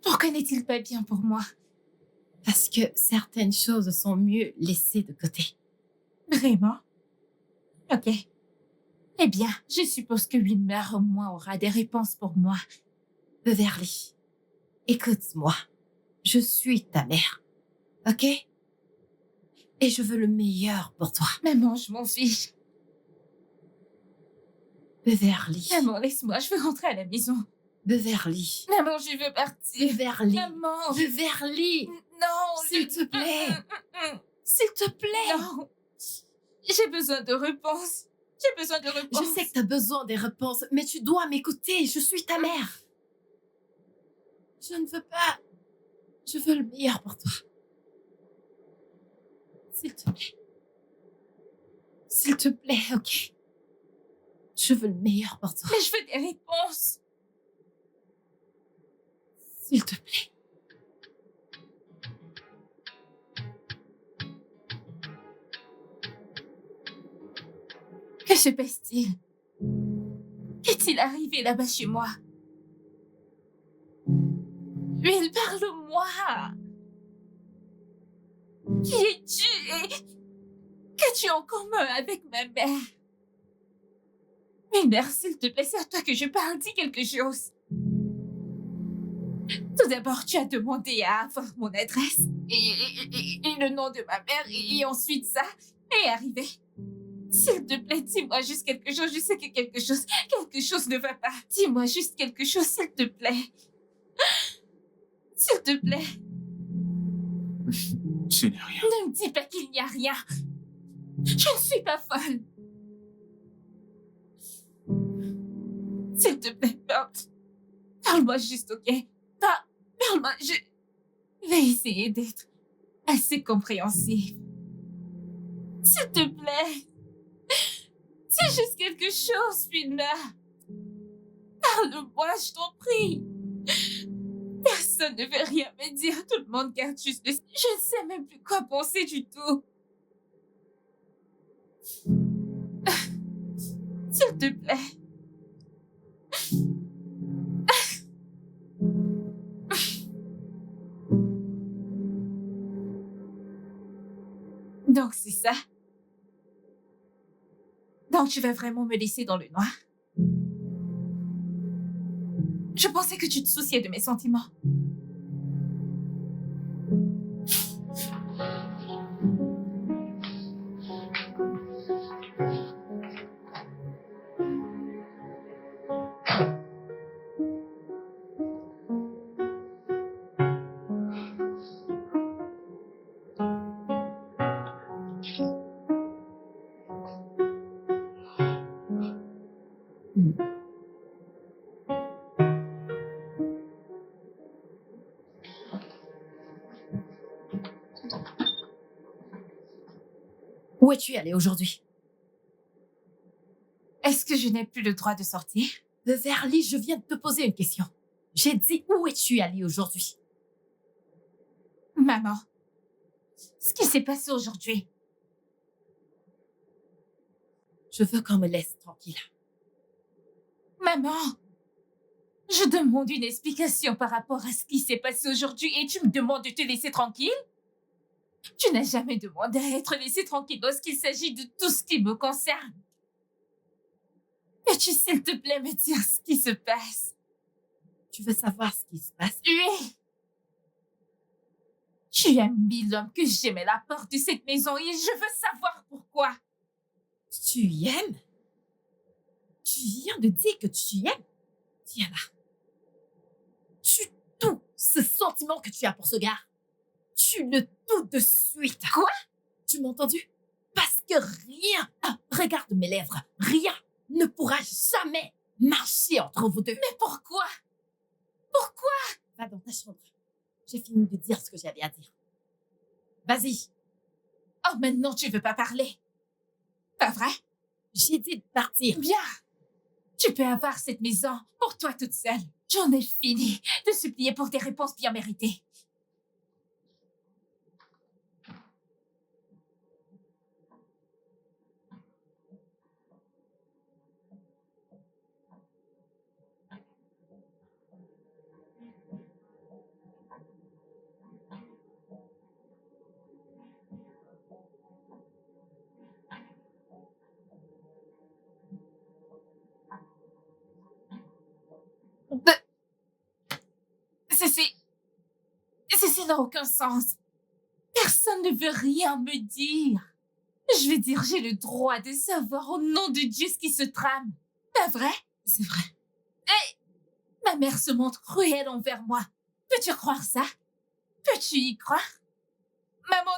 Pourquoi n'est-il pas bien pour moi?
Parce que certaines choses sont mieux laissées de côté.
Vraiment? Ok. Eh bien, je suppose que Wilmer au moins aura des réponses pour moi.
Beverly, écoute-moi. Je suis ta mère. Ok? Et je veux le meilleur pour toi.
Maman, je m'en fiche.
Beverly.
Maman, laisse-moi, je veux rentrer à la maison.
Beverly.
Maman, je veux partir.
Beverly.
Maman,
Beverly.
non,
S'il te plaît. S'il te plaît.
Non. J'ai besoin de réponses. J'ai besoin de réponses.
Je sais que tu as besoin des réponses, mais tu dois m'écouter. Je suis ta mère. Je ne veux pas. Je veux le meilleur pour toi. S'il te plaît. S'il te plaît, ok? Je veux le meilleur pour toi.
Mais je veux des réponses.
S'il te plaît.
Que se passe-t-il? Qu'est-il arrivé là-bas chez moi? Will, parle-moi. Qui es-tu et qu'as-tu en commun avec ma mère? Wilmer, s'il te plaît, c'est à toi que je parle. Dis quelque chose. Tout d'abord, tu as demandé à avoir mon adresse et le nom de ma mère et ensuite ça est arrivé. S'il te plaît, dis-moi juste quelque chose. Je sais que quelque chose ne va pas. Dis-moi juste quelque chose, s'il te plaît. S'il te plaît.
Ce n'est rien.
Ne me dis pas qu'il n'y a rien. Je ne suis pas folle. S'il te plaît, parle-moi juste, ok? Parle-moi, je vais essayer d'être assez compréhensive. S'il te plaît. C'est juste quelque chose, Wilmer. Parle-moi, je t'en prie. Personne ne veut rien me dire. Tout le monde garde juste le... Je ne sais même plus quoi penser du tout. S'il te plaît. Donc, c'est ça. Donc, tu vas vraiment me laisser dans le noir? Je pensais que tu te souciais de mes sentiments.
Où es-tu allé aujourd'hui?
Est-ce que je n'ai plus le droit de sortir?
Beverly, je viens de te poser une question. J'ai dit où es-tu allé aujourd'hui?
Maman, ce qui s'est passé aujourd'hui.
Je veux qu'on me laisse tranquille.
Maman, je demande une explication par rapport à ce qui s'est passé aujourd'hui et tu me demandes de te laisser tranquille? Tu n'as jamais demandé à être laissé tranquille lorsqu'il s'agit de tout ce qui me concerne. Peux-tu, s'il te plaît, me dire ce qui se passe?
Tu veux savoir ce qui se passe?
Oui. Tu as mis l'homme que j'aimais à la porte de cette maison et je veux savoir pourquoi.
Tu aimes? Tu viens de dire que tu aimes? Diana, tu tout ce sentiment que tu as pour ce gars. Tu le tout de suite.
Quoi?
Tu m'as entendu? Parce que rien, regarde mes lèvres, rien ne pourra jamais marcher entre vous deux.
Mais pourquoi? Pourquoi?
Va dans ta chambre. J'ai fini de dire ce que j'avais à dire. Vas-y.
Oh, maintenant tu veux pas parler. Pas vrai?
J'ai dit de partir.
Bien. Tu peux avoir cette maison pour toi toute seule. J'en ai fini de supplier pour des réponses bien méritées. Ceci n'a aucun sens. Personne ne veut rien me dire. Je veux dire, j'ai le droit de savoir au nom de Dieu ce qui se trame. Pas vrai?
C'est vrai.
Ma mère se montre cruelle envers moi. Peux-tu croire ça? Peux-tu y croire? Maman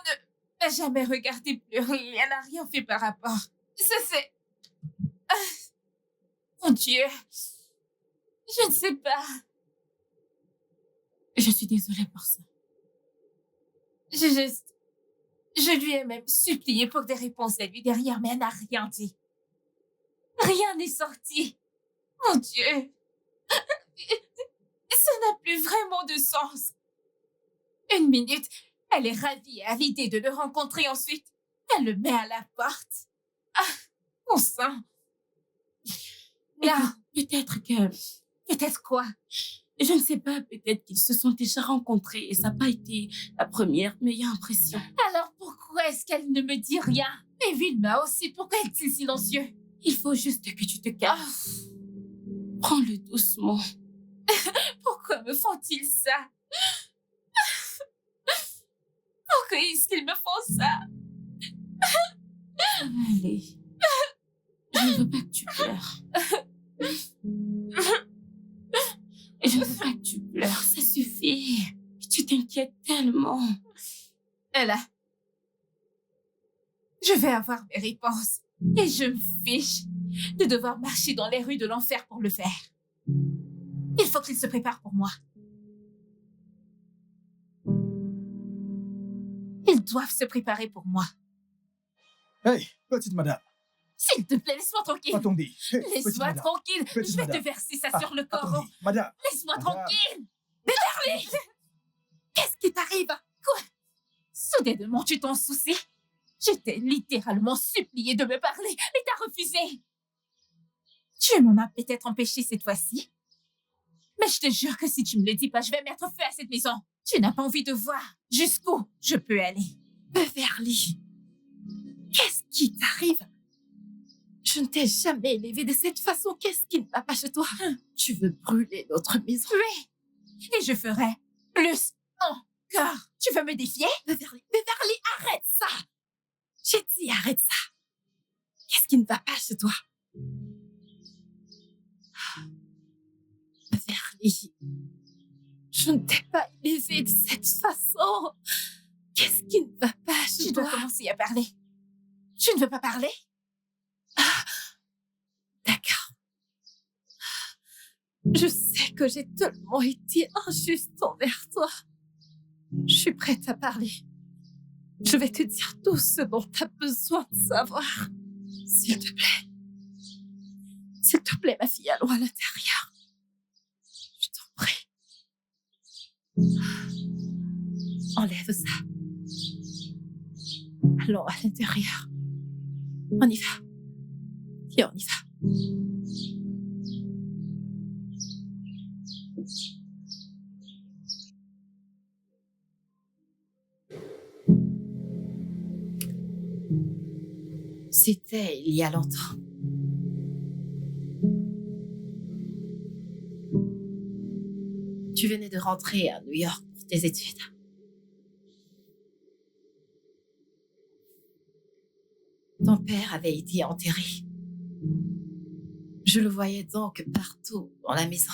n'a jamais regardé pleurer et elle n'a rien fait par rapport. Ça, c'est... Mon Dieu. Je ne sais pas.
Je suis désolée pour ça.
Je lui ai même supplié pour des réponses à lui derrière, mais elle n'a rien dit. Rien n'est sorti. Mon Dieu. Ça n'a plus vraiment de sens. Une minute, elle est ravie à l'idée de le rencontrer ensuite. Elle le met à la porte. Ah, mon sang. Là,
Peut-être que...
peut-être quoi?
Je ne sais pas, peut-être qu'ils se sont déjà rencontrés et ça n'a pas été la première meilleure impression.
Alors pourquoi est-ce qu'elle ne me dit rien? Et Vilma aussi, pourquoi est-il silencieux?
Il faut juste que tu te calmes. Prends-le doucement.
Pourquoi me font-ils ça? Pourquoi est-ce qu'ils me font ça?
Ça va aller. Je ne veux pas que tu pleures. Je ne veux pas que tu pleures, ça suffit. Tu t'inquiètes tellement.
Ella, je vais avoir mes réponses. Et je me fiche de devoir marcher dans les rues de l'enfer pour le faire. Il faut qu'il se prépare pour moi. Ils doivent se préparer pour moi.
Hey, petite madame.
S'il te plaît, laisse-moi tranquille.
Attendez. Hey, petite
Laisse-moi
madame.
tranquille.
Petite
Je vais te
madame.
verser ça sur le corps.
Attendez, madame.
Laisse-moi
Madame.
tranquille. Beverly! Qu'est-ce qui t'arrive? Quoi? Soudainement, tu t'en soucies? Je t'ai littéralement supplié de me parler, mais t'as refusé. Tu m'en as peut-être empêché cette fois-ci. Mais je te jure que si tu me le dis pas, je vais mettre feu à cette maison. Tu n'as pas envie de voir jusqu'où je peux aller.
Beverly, qu'est-ce qui t'arrive? Je ne t'ai t'ai jamais élevé de cette façon. Qu'est-ce qui ne va pas chez toi? Tu veux brûler notre maison?
Oui. Et je ferai plus encore. Tu veux me défier?
Beverly, arrête ça! J'ai dit arrête ça. Qu'est-ce qui ne va pas chez toi? Beverly, je ne t'ai pas élevé de cette façon. Qu'est-ce qui ne va pas chez
Tu
toi?
dois commencer à parler. Tu ne veux pas parler?
D'accord. Je sais que j'ai tellement été injuste envers toi. Je suis prête à parler. Je vais te dire tout ce dont tu as besoin de savoir. S'il te plaît. S'il te plaît, ma fille, allons à l'intérieur. Je t'en prie. Enlève ça. Allons à l'intérieur. On y va. Et on y va. C'était il y a longtemps. Tu venais de rentrer à New York pour tes études. Ton père avait été enterré. Je le voyais donc partout dans la maison.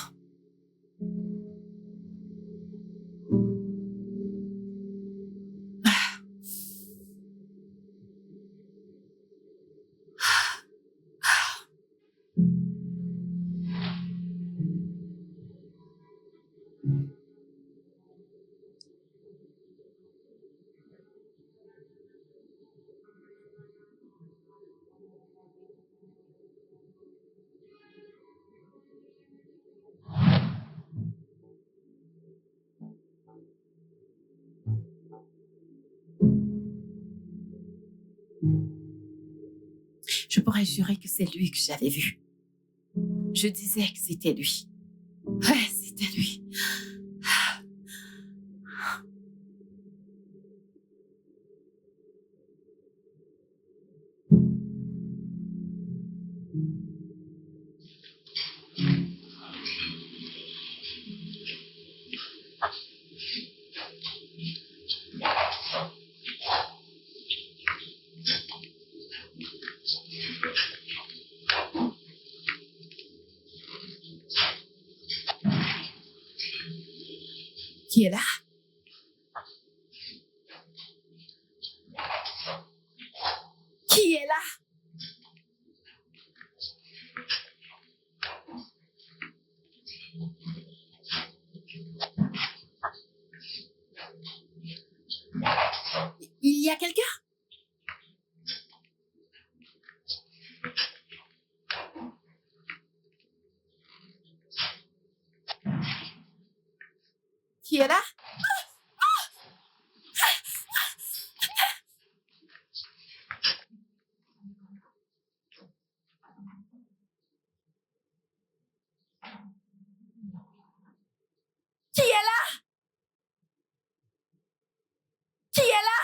Je pourrais jurer que c'est lui que j'avais vu. Je disais que c'était lui. Ouais, c'était lui. Qui est là? Qui est là? Il y a quelqu'un? Qui est là? Qui est là? Qui est là?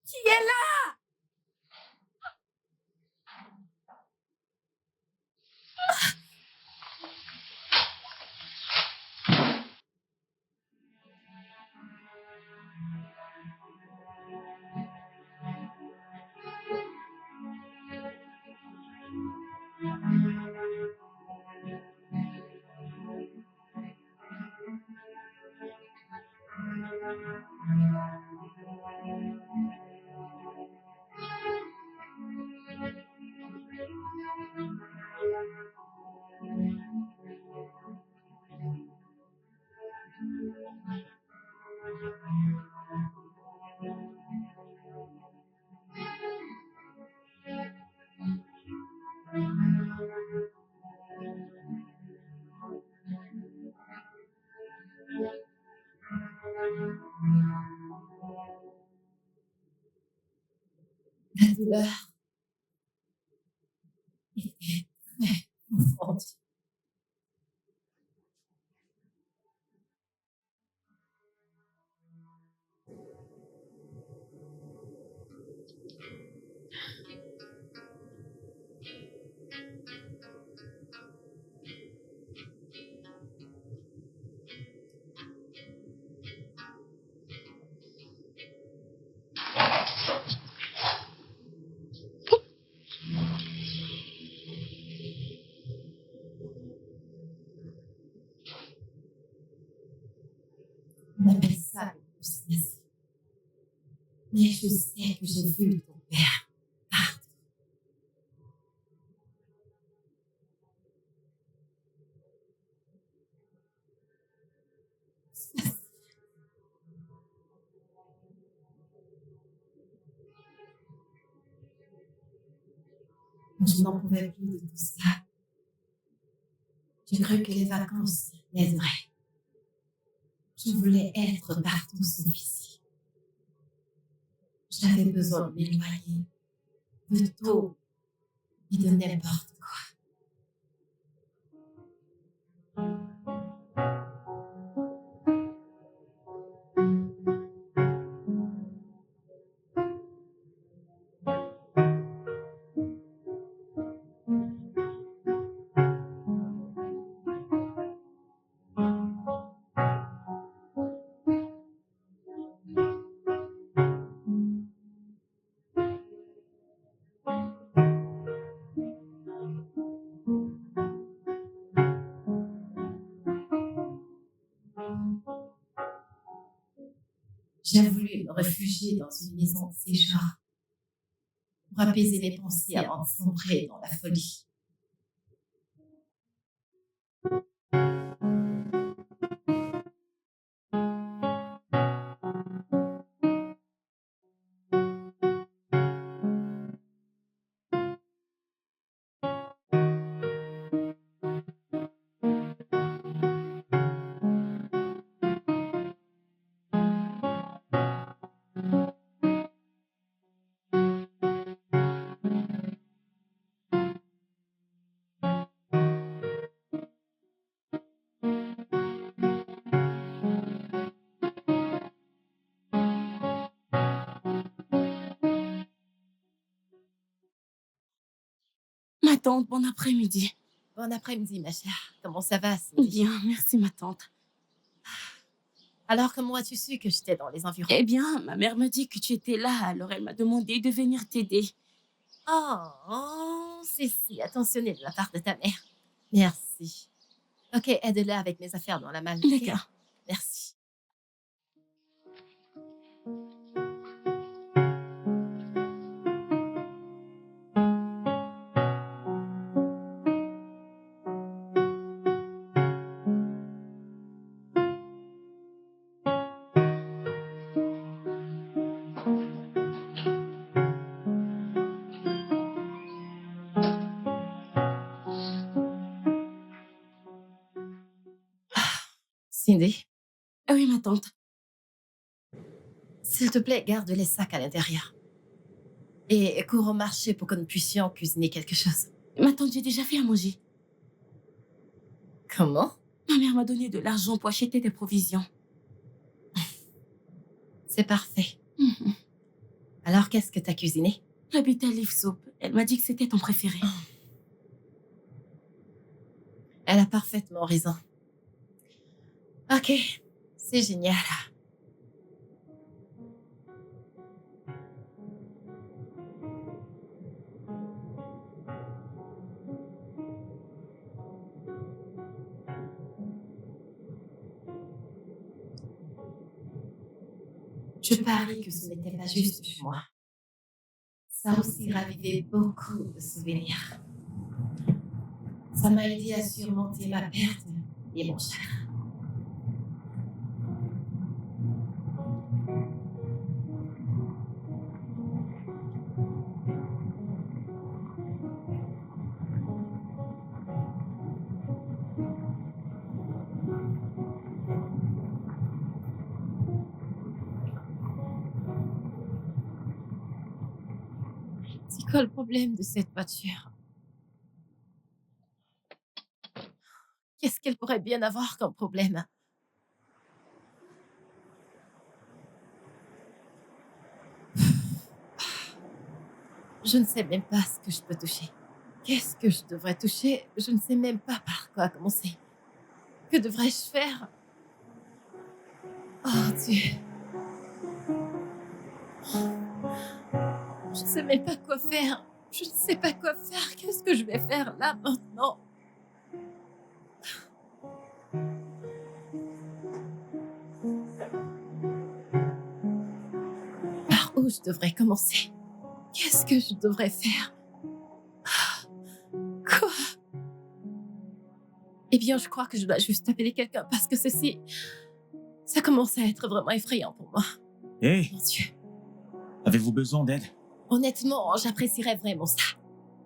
Qui est là? La douleur était très profonde. Mais je sais que j'ai vu ton père partout. Je n'en pouvais plus de tout ça. J'ai cru que les vacances m'aideraient. Je voulais être partout sauf ici. J'avais besoin de m'éloigner de tout et de n'importe quoi. J'ai voulu me réfugier dans une maison de séjour pour apaiser mes pensées avant de sombrer dans la folie.
Ma tante, bon après-midi.
Bon après-midi, ma chère. Comment ça va, Cindy?
Bien, merci ma tante.
Alors, comment as-tu su que j'étais dans les environs?
Eh bien, ma mère m'a dit que tu étais là, alors elle m'a demandé de venir t'aider.
Oh, c'est si attentionné de la part de ta mère. Merci. Ok, aide-la avec mes affaires dans la malle. ok?
D'accord.
Merci. Cindy,
Ah oui, ma tante.
s'il te plaît, garde les sacs à l'intérieur. Et cours au marché pour que nous puissions cuisiner quelque chose.
Ma tante, j'ai déjà fait à manger.
Comment?
Ma mère m'a donné de l'argent pour acheter des provisions.
C'est parfait.
Mhm.
Alors, qu'est-ce que t'as cuisiné?
La bitter leaf soup. Elle m'a dit que c'était ton préféré.
Elle a parfaitement raison. Ok, c'est génial. Je parie que ce n'était pas juste chez moi. Ça a aussi ravivé beaucoup de souvenirs. Ça m'a aidé à surmonter ma perte et mon chagrin. C'est quoi le problème de cette voiture? Qu'est-ce qu'elle pourrait bien avoir comme problème? Je ne sais même pas ce que je peux toucher. Qu'est-ce que je devrais toucher? Je ne sais même pas par quoi commencer. Que devrais-je faire? Oh Dieu. Je ne sais même pas quoi faire. Je ne sais pas quoi faire. Qu'est-ce que je vais faire là maintenant? Par où où je devrais commencer? Qu'est-ce que je devrais faire? Quoi? Eh bien, je crois que je dois juste appeler quelqu'un parce que ceci... Ça commence à être vraiment effrayant pour moi.
Hé,
Mon Dieu.
avez-vous besoin d'aide?
Honnêtement, j'apprécierais vraiment ça.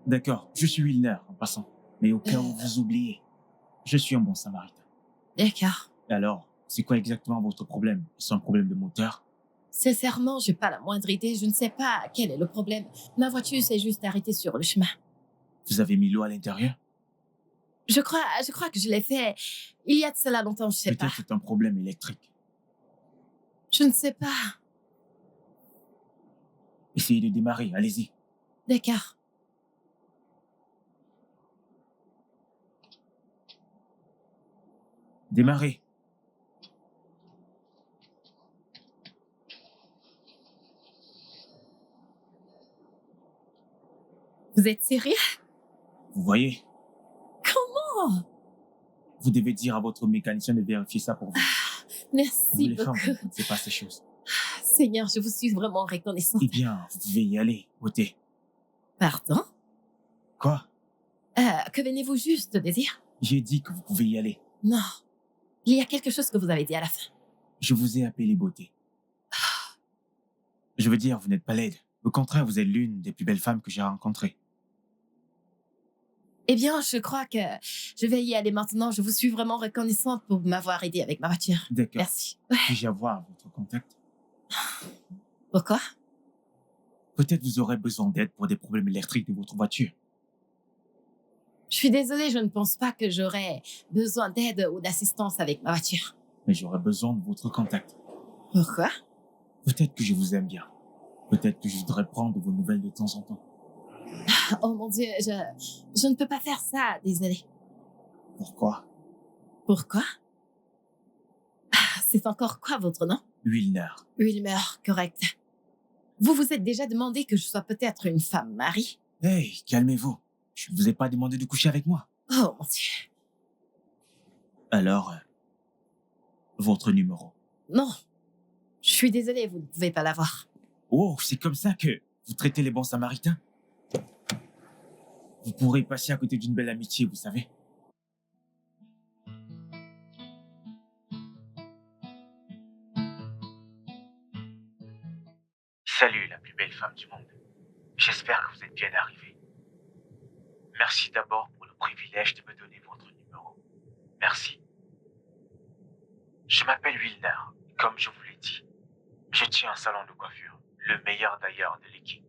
D'accord, je suis Wilner en passant. Mais au cas où vous oubliez, je suis un bon samaritain.
D'accord.
Alors, c'est quoi exactement votre problème? C'est un problème de moteur?
Sincèrement, j'ai pas la moindre idée. Je ne sais pas quel est le problème. Ma voiture s'est juste arrêtée sur le chemin.
Vous avez mis l'eau à l'intérieur?
Je crois que je l'ai fait il y a de cela longtemps, je sais pas.
Peut-être c'est un problème électrique.
Je ne sais pas.
Essayez de démarrer, allez-y.
D'accord.
Démarrez.
Vous êtes sérieux?
Vous voyez?
Oh,
Vous devez dire à votre mécanicien de vérifier ça pour vous. Vous,
merci
les femmes,
beaucoup.
vous ne connaissez pas ces choses.
Seigneur, je vous suis vraiment reconnaissante.
Eh bien, vous pouvez y aller, ôtez.
Pardon?
Quoi?
Que venez-vous juste de dire?
J'ai dit que vous pouvez y aller.
Non. Il y a quelque chose que vous avez dit à la fin.
Je vous ai appelé beauté. Je veux dire, vous n'êtes pas laide. Au contraire, vous êtes l'une des plus belles femmes que j'ai rencontrées.
Eh bien, je crois que je vais y aller maintenant. Je vous suis vraiment reconnaissante pour m'avoir aidé avec ma voiture.
D'accord.
Merci.
Puis-je avoir votre contact?
Pourquoi?
Peut-être vous aurez besoin d'aide pour des problèmes électriques de votre voiture.
Je suis désolée, je ne pense pas que j'aurais besoin d'aide ou d'assistance avec ma voiture.
Mais j'aurais besoin de votre contact.
Pourquoi?
Peut-être que je vous aime bien. Peut-être que je voudrais prendre vos nouvelles de temps en temps.
Oh mon Dieu, je ne peux pas faire ça, désolée.
Pourquoi?
Pourquoi? C'est encore quoi votre nom?
Wilner.
Wilmer, correct. Vous vous êtes déjà demandé que je sois peut-être une femme mariée?
Hey, calmez-vous. Je ne vous ai pas demandé de coucher avec moi.
Oh mon Dieu.
Alors, votre numéro.
Non. Je suis désolée, vous ne pouvez pas l'avoir.
Oh, c'est comme ça que vous traitez les bons samaritains? Vous pourrez passer à côté d'une belle amitié, vous savez. Salut, la plus belle femme du monde. J'espère que vous êtes bien arrivée. Merci d'abord pour le privilège de me donner votre numéro. Merci. Je m'appelle Wilner, comme je vous l'ai dit. Je tiens un salon de coiffure, le meilleur d'ailleurs de l'équipe.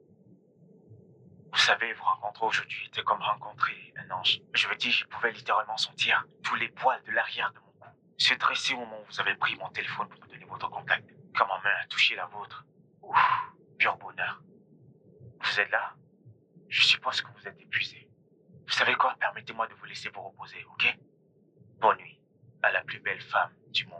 Vous savez, vous rencontrer aujourd'hui était comme rencontrer un ange. Je veux dire, je pouvais littéralement sentir tous les poils de l'arrière de mon cou se dresser au moment où vous avez pris mon téléphone pour me donner votre contact. Quand ma main a touché la vôtre. Ouf, pur bonheur. Vous êtes là? Je suppose que vous êtes épuisé. Vous savez quoi? Permettez-moi de vous laisser vous reposer, ok? Bonne nuit à la plus belle femme du monde.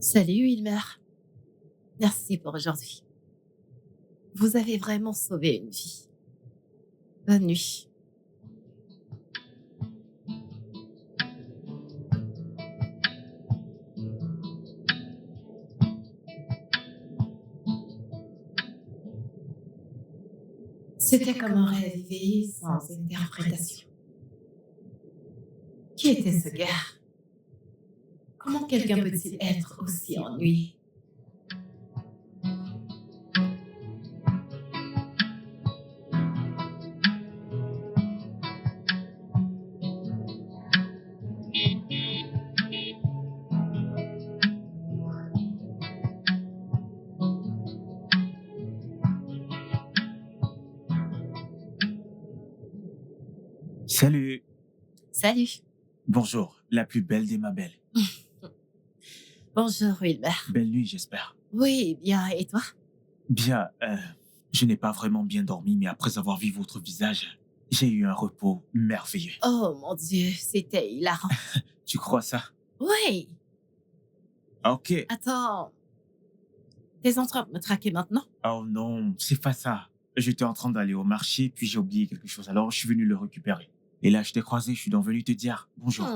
Salut, Wilmer. Merci pour aujourd'hui. Vous avez vraiment sauvé une vie. Bonne nuit. C'était comme un rêve éveillé sans interprétation. Qui était ce gars? Comment quelqu'un peut-il être aussi ennuyé?
Salut.
Salut.
Bonjour, la plus belle des ma belle.
Bonjour, Wilmer.
Belle nuit, j'espère.
Oui, bien, et toi?
Bien, je n'ai pas vraiment bien dormi, mais après avoir vu votre visage, j'ai eu un repos merveilleux.
Oh mon Dieu, c'était hilarant.
Tu crois ça?
Oui,
Ok.
attends, t'es en train de me traquer maintenant?
Oh non, c'est pas ça. J'étais en train d'aller au marché, puis j'ai oublié quelque chose, alors je suis venu le récupérer. Et là, je t'ai croisé, je suis donc venu te dire bonjour.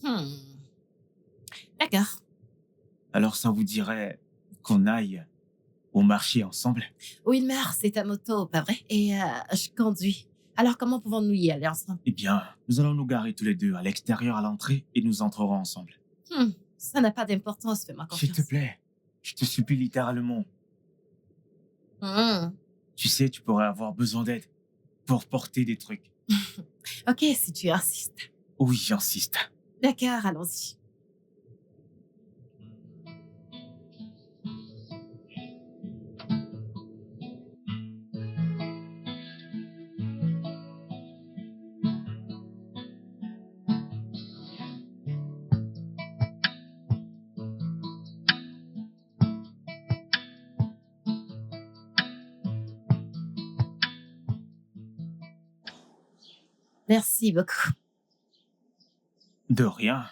Hmm. D'accord.
Alors ça vous dirait qu'on aille au marché ensemble?
Wilmer, c'est ta moto, pas vrai? Et je conduis. Alors comment pouvons-nous y aller ensemble?
Eh bien, nous allons nous garer tous les deux à l'extérieur à l'entrée et nous entrerons ensemble.
Ça n'a pas d'importance, fais-moi
S'il
confiance.
te plaît, je te supplie littéralement.
Hmm.
Tu sais, tu pourrais avoir besoin d'aide pour porter des trucs.
Ok, si tu insistes.
Oui, j'insiste.
D'accord, allons-y. Merci beaucoup.
De rien.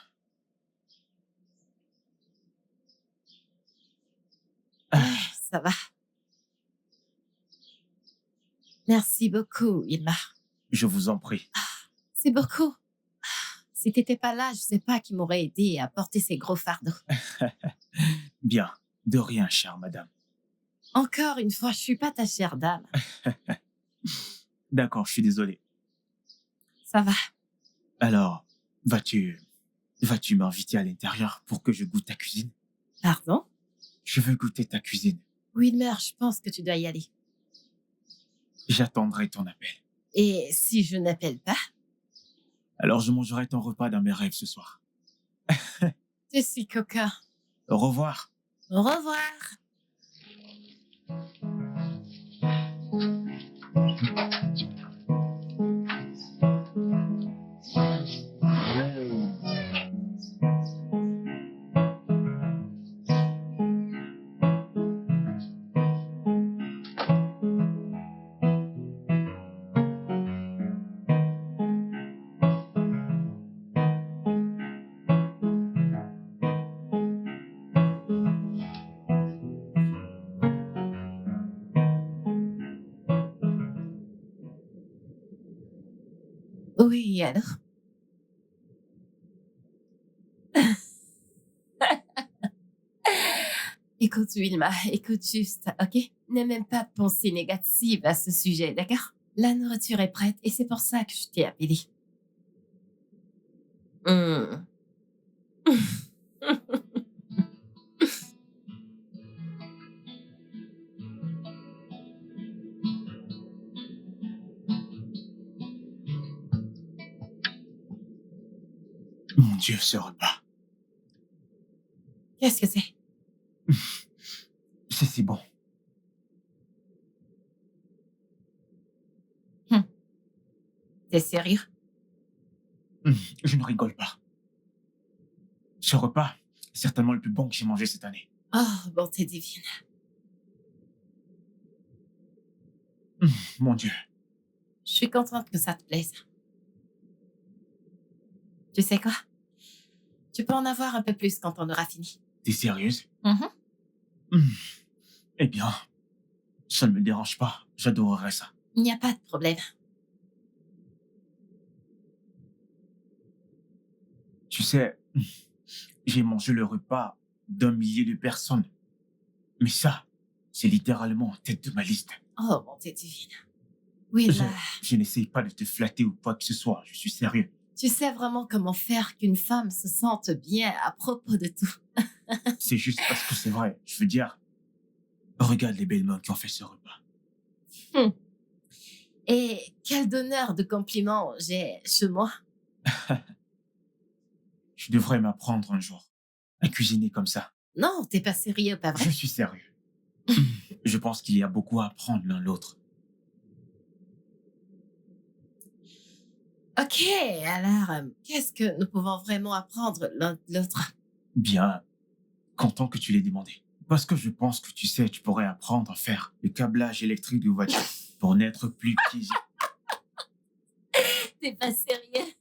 Ça va. Merci beaucoup, Wilmer.
Je vous en prie.
C'est beaucoup. Si t'étais pas là, je sais pas qui m'aurait aidé à porter ces gros fardeaux.
Bien. De rien, chère madame.
Encore une fois, je suis pas ta chère dame.
D'accord, je suis désolé.
Ça va.
Alors, vas-tu m'inviter à l'intérieur pour que je goûte ta cuisine?
Pardon?
Je veux goûter ta cuisine.
Wilmer, je pense que tu dois y aller.
J'attendrai ton appel.
Et si je n'appelle pas,
Alors, je mangerai ton repas dans mes rêves ce soir.
je suis coquin.
Au revoir.
Au revoir. Oui, alors? Écoute, Wilma, écoute juste, ok? N'aie même pas de pensée négative à ce sujet, d'accord? La nourriture est prête et c'est pour ça que je t'ai appelé. Hmm.
Mon Dieu, ce repas.
Qu'est-ce que c'est?
C'est si bon.
T'es sérieux?
Je ne rigole pas. Ce repas est certainement le plus bon que j'ai mangé cette année.
Oh, bonté divine.
Mon Dieu.
Je suis contente que ça te plaise. Tu sais quoi? Tu peux en avoir un peu plus quand on aura fini.
T'es sérieuse?
Mhm.
Eh bien, ça ne me dérange pas. J'adorerais ça.
Il n'y a pas de problème.
Tu sais, j'ai mangé le repas d'un millier de personnes. Mais ça, c'est littéralement en tête de ma liste.
Oh, bonté divine. Oui,
Je,
là,
je n'essaye pas de te flatter ou quoi que ce soit. Je suis sérieux.
tu sais vraiment comment faire qu'une femme se sente bien à propos de tout.
C'est juste parce que c'est vrai. Je veux dire, regarde les belles mains qui ont fait ce repas.
Et quel donneur de compliments j'ai chez moi.
Je devrais m'apprendre un jour à cuisiner comme ça.
Non, t'es pas sérieux, pas
Je
vrai?
suis sérieux. Je pense qu'il y a beaucoup à apprendre l'un l'autre.
Ok, alors, qu'est-ce que nous pouvons vraiment apprendre l'un de l'autre?
Bien, content que tu l'aies demandé. Parce que je pense que tu sais, tu pourrais apprendre à faire le câblage électrique de voiture pour n'être plus qu'easy.
T'es pas sérieux?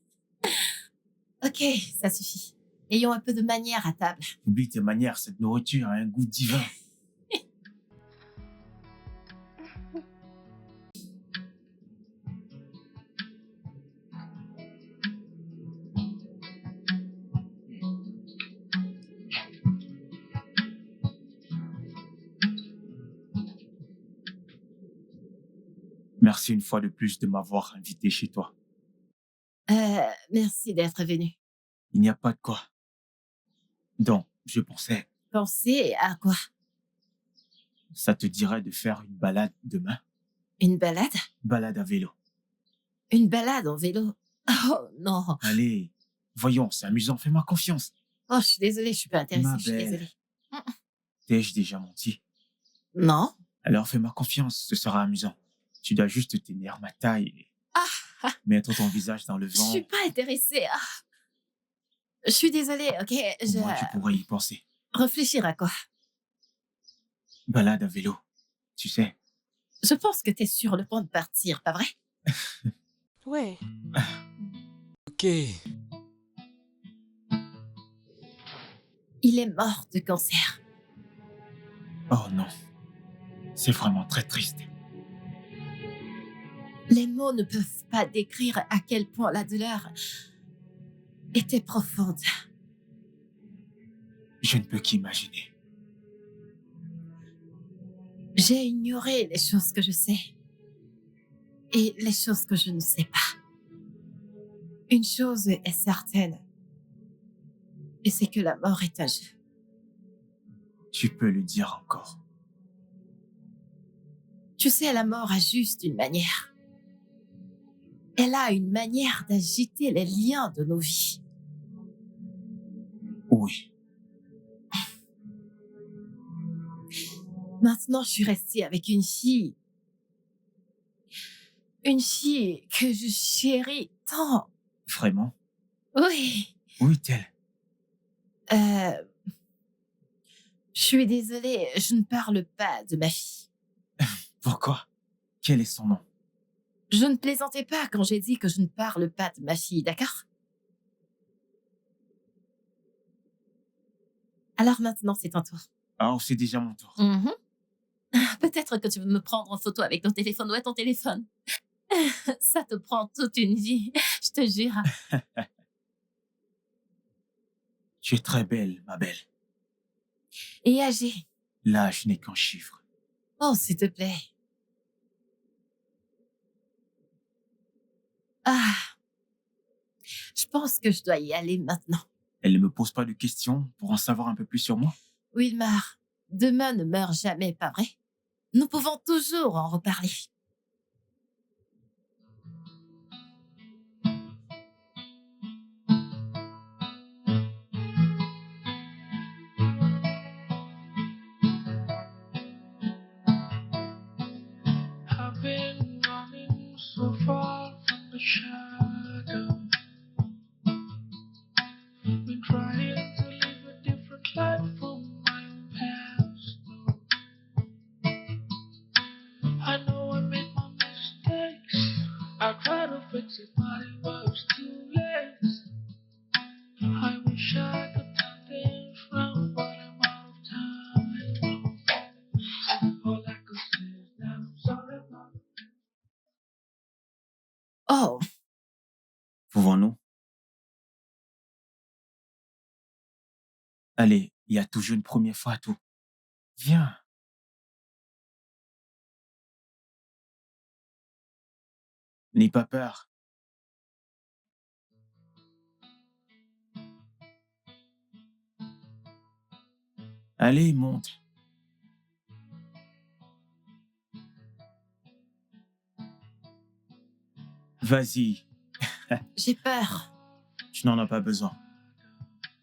Ok, ça suffit. Ayons un peu de manière à table.
Oublie tes manières, cette nourriture a un goût divin. Merci une fois de plus de m'avoir invité chez toi.
Merci d'être venu.
Il n'y a pas de quoi. Donc, je pensais,
Pensez à quoi?
ça te dirait de faire une balade demain?
Une balade?
Balade à vélo.
Une balade en vélo? Oh non.
Allez, voyons, c'est amusant, fais-moi confiance.
Oh, je suis désolée, je suis pas intéressée,
Ma
je suis
belle.
désolée.
T'ai-je déjà menti?
Non?
Alors fais-moi confiance, ce sera amusant. Tu dois juste tenir ma taille et mettre ton visage dans le
Je
vent.
suis pas intéressée. Je suis désolée, ok?
Au moins, tu pourrais y penser.
Réfléchir à quoi?
Balade à vélo, tu sais.
Je pense que t'es sur le point de partir, pas vrai?
Ouais.
Ok.
Il est mort de cancer.
Oh non, c'est vraiment très triste.
Les mots ne peuvent pas décrire à quel point la douleur était profonde.
Je ne peux qu'imaginer.
J'ai ignoré les choses que je sais et les choses que je ne sais pas. Une chose est certaine, et c'est que la mort est un jeu.
Tu peux le dire encore.
Tu sais, la mort a juste une manière. Elle a une manière d'agiter les liens de nos vies.
Oui,
Maintenant, je suis restée avec une fille. Une fille que je chéris tant.
vraiment?
Oui.
Où est-elle?
Je suis désolée, je ne parle pas de ma fille.
Pourquoi? Quel est son nom?
Je ne plaisantais pas quand j'ai dit que je ne parle pas de ma fille, d'accord? Alors maintenant, c'est ton tour.
Ah, c'est déjà mon tour.
Peut-être que tu veux me prendre en photo avec ton téléphone. Où est ton téléphone? Ça te prend toute une vie, je te jure.
Tu es très belle, ma belle.
Et âgée.
L'âge n'est qu'un chiffre.
Oh, s'il te plaît. Ah, je pense que je dois y aller maintenant.
Elle ne me pose pas de questions pour en savoir un peu plus sur moi?
Wilmar, demain ne meurt jamais, pas vrai? Nous pouvons toujours en reparler.
I've been running so far from the shadow. Been trying to live a different life from my own past. I know I made my mistakes. I tried to fix it, but it was too late. I wish I could turn things round, but I'm out of time. All I could say is that I'm sorry about it.
Oh,
Pouvons-nous? Allez, il y a toujours une première fois à tout. Viens. N'aie pas peur. Allez, monte. Vas-y,
j'ai peur.
tu n'en as pas besoin.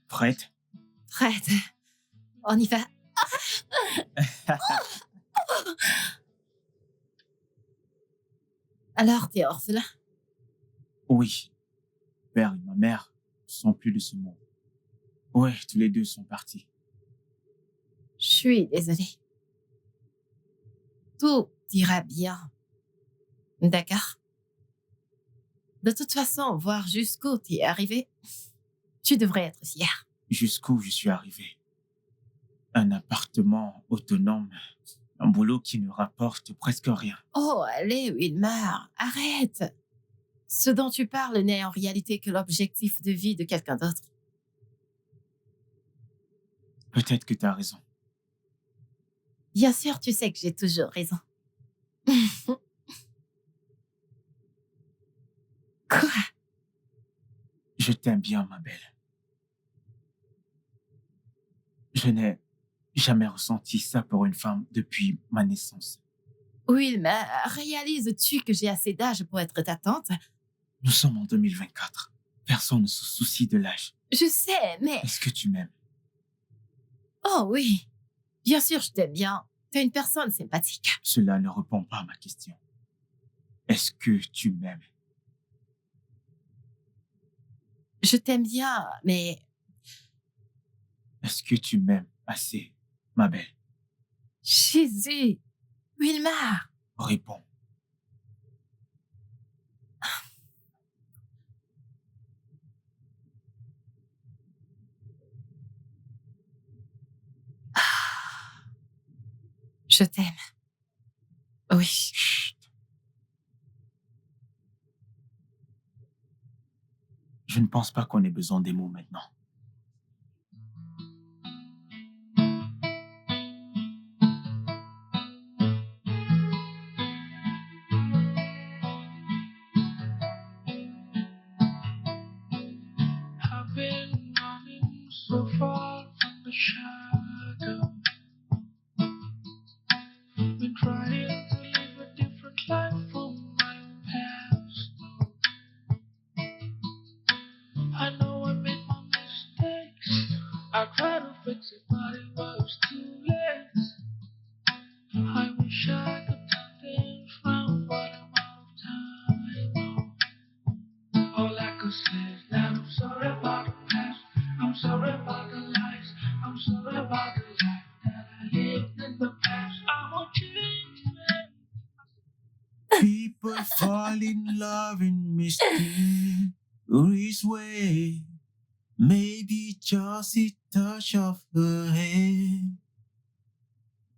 Prête?
Prête. On y va. Alors, t'es orphelin?
Oui, père et ma mère sont plus de ce monde. Ouais, tous les deux sont partis.
Je suis désolée. Tout ira bien. D'accord? De toute façon, voir jusqu'où tu es arrivé, tu devrais être fier.
Jusqu'où je suis arrivé. Un appartement autonome, un boulot qui ne rapporte presque rien.
Oh, allez, Wilmar, arrête. Ce dont tu parles n'est en réalité que l'objectif de vie de quelqu'un d'autre.
Peut-être que tu as raison.
Bien sûr, tu sais que j'ai toujours raison. Quoi?
Je t'aime bien, ma belle. Je n'ai jamais ressenti ça pour une femme depuis ma naissance.
Wilmar, réalises-tu que j'ai assez d'âge pour être ta tante?
Nous sommes en 2024. Personne ne se soucie de l'âge.
Je sais, mais...
Est-ce que tu m'aimes?
Oh oui, bien sûr, je t'aime bien. T'es une personne sympathique.
Cela ne répond pas à ma question. Est-ce que tu m'aimes?
Je t'aime bien, mais...
Est-ce que tu m'aimes assez, ma belle?
Jésus! Wilmar!
Réponds.
Je t'aime. Oui.
Chut. Je ne pense pas qu'on ait besoin des mots maintenant.
I've been running so far from the shadow. Been trying to live a different life from my past. I know I made my mistakes. I tried to fix it, but it was too late. I wish I could turn things round, but I'm out of time. All I could say is that I'm sorry about the past. I'm sorry about the lies. I'm sorry about the life that I lived in the past. I won't change it.
People fall in love in mysterious way. Maybe just a touch of her hand.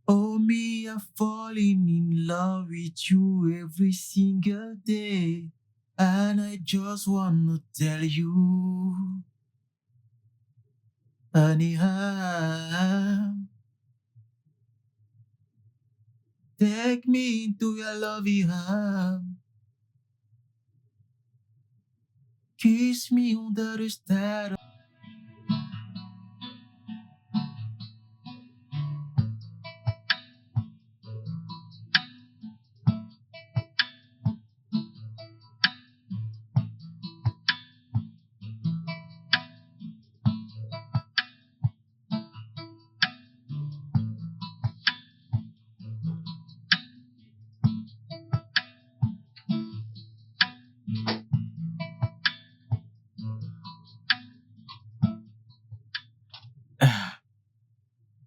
Oh, me, I'm falling in love with you every single day. And I just want to tell you, honey, take me into your loving arms. Kiss me under the stars.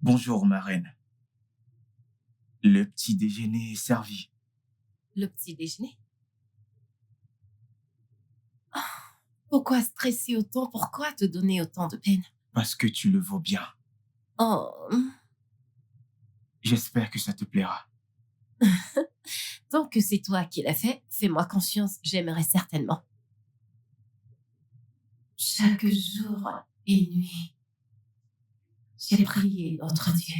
Bonjour, ma reine. Le petit déjeuner est servi.
Le petit déjeuner? Oh, pourquoi stresser autant? Pourquoi te donner autant de peine?
Parce que tu le vaux bien.
Oh,
J'espère que ça te plaira.
tant que c'est toi qui l'as fait, fais-moi confiance, j'aimerais certainement. Chaque jour et nuit, j'ai prié notre Dieu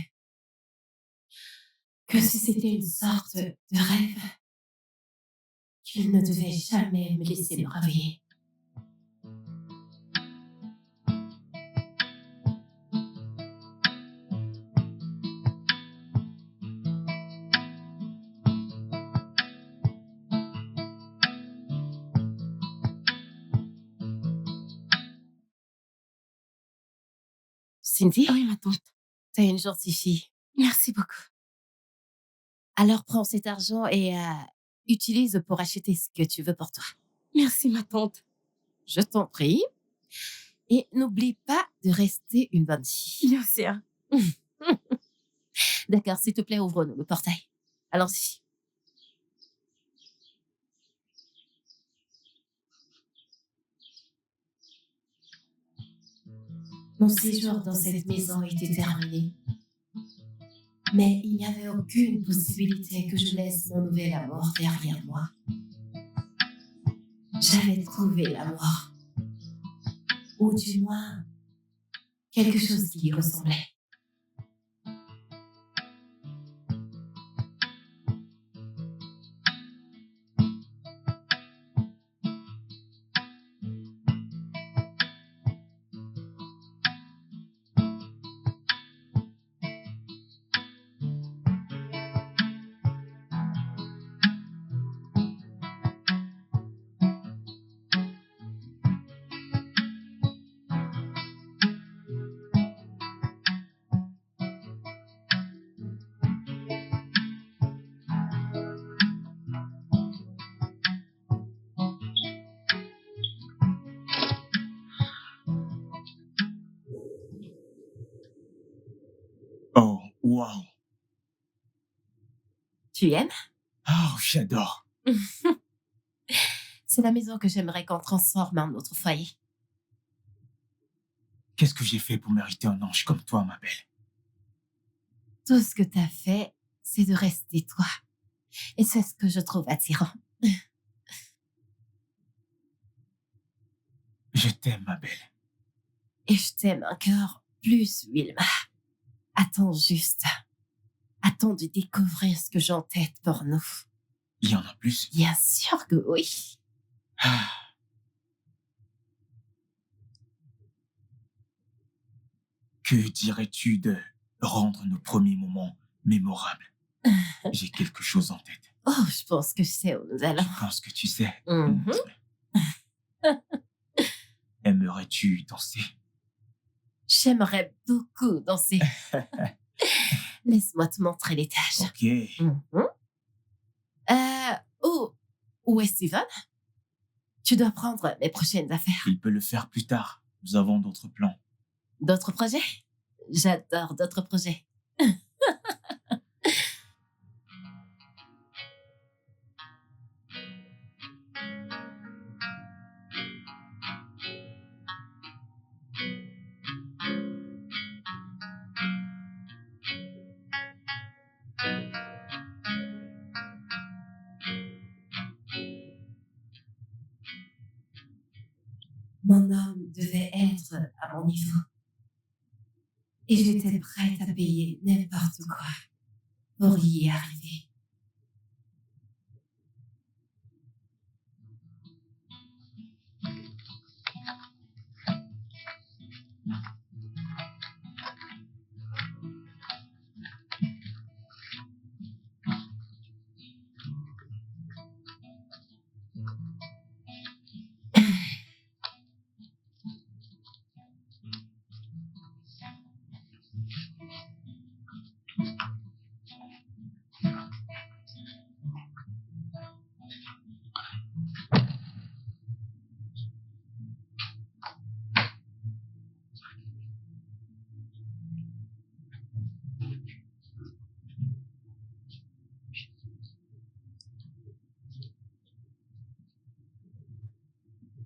que si c'était une sorte de rêve, qu'il ne devait jamais me laisser me réveiller. Cindy,
Oui, ma tante.
t'es une gentille fille.
Merci beaucoup.
Alors prends cet argent et utilise pour acheter ce que tu veux pour toi.
Merci, ma tante.
Je t'en prie. Et n'oublie pas de rester une bonne fille.
Bien sûr.
D'accord, s'il te plaît, ouvre-nous le portail. Allons-y. Mon séjour dans cette maison était terminé. Mais il n'y avait aucune possibilité que je laisse mon nouvel amour derrière moi. J'avais trouvé l'amour. Ou du moins, quelque chose qui y ressemblait.
Oh, wow.
Tu aimes?
Oh, j'adore.
C'est la maison que j'aimerais qu'on transforme en notre foyer.
Qu'est-ce que j'ai fait pour mériter un ange comme toi, ma belle?
Tout ce que t'as fait, c'est de rester toi. Et c'est ce que je trouve attirant.
Je t'aime, ma belle.
Et je t'aime encore plus, Wilma. Attends juste. Attends de découvrir ce que j'ai en tête pour nous.
Il y en a plus?
Bien sûr que oui.
Ah. Que dirais-tu de rendre nos premiers moments mémorables? J'ai quelque chose en tête.
Oh, je pense que je sais où nous allons.
Je pense que tu sais.
Mhm.
Aimerais-tu danser?
J'aimerais beaucoup danser. Laisse-moi te montrer l'étage.
Ok.
Mhm. Où est Steven? Tu dois prendre mes prochaines affaires.
Il peut le faire plus tard. Nous avons d'autres plans.
D'autres projets? J'adore d'autres projets. Mon homme devait être à mon niveau. Et j'étais prête à payer n'importe quoi pour y arriver.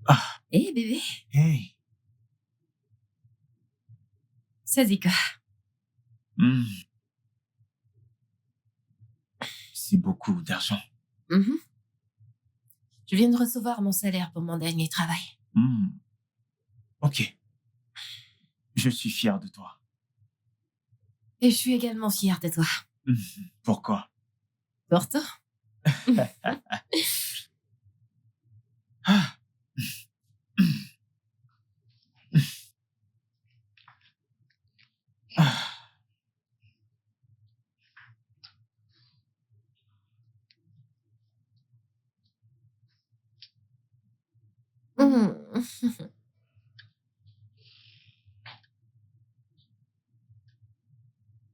Ah,
Hé, bébé,
hey.
ça dit quoi?
Hmm. C'est beaucoup d'argent.
Mhm. Je viens de recevoir mon salaire pour mon dernier travail.
Hmm. Ok. Je suis fier de toi.
Et je suis également fière de toi.
Hmm. Pourquoi?
Pourtant,
Ah. Ah.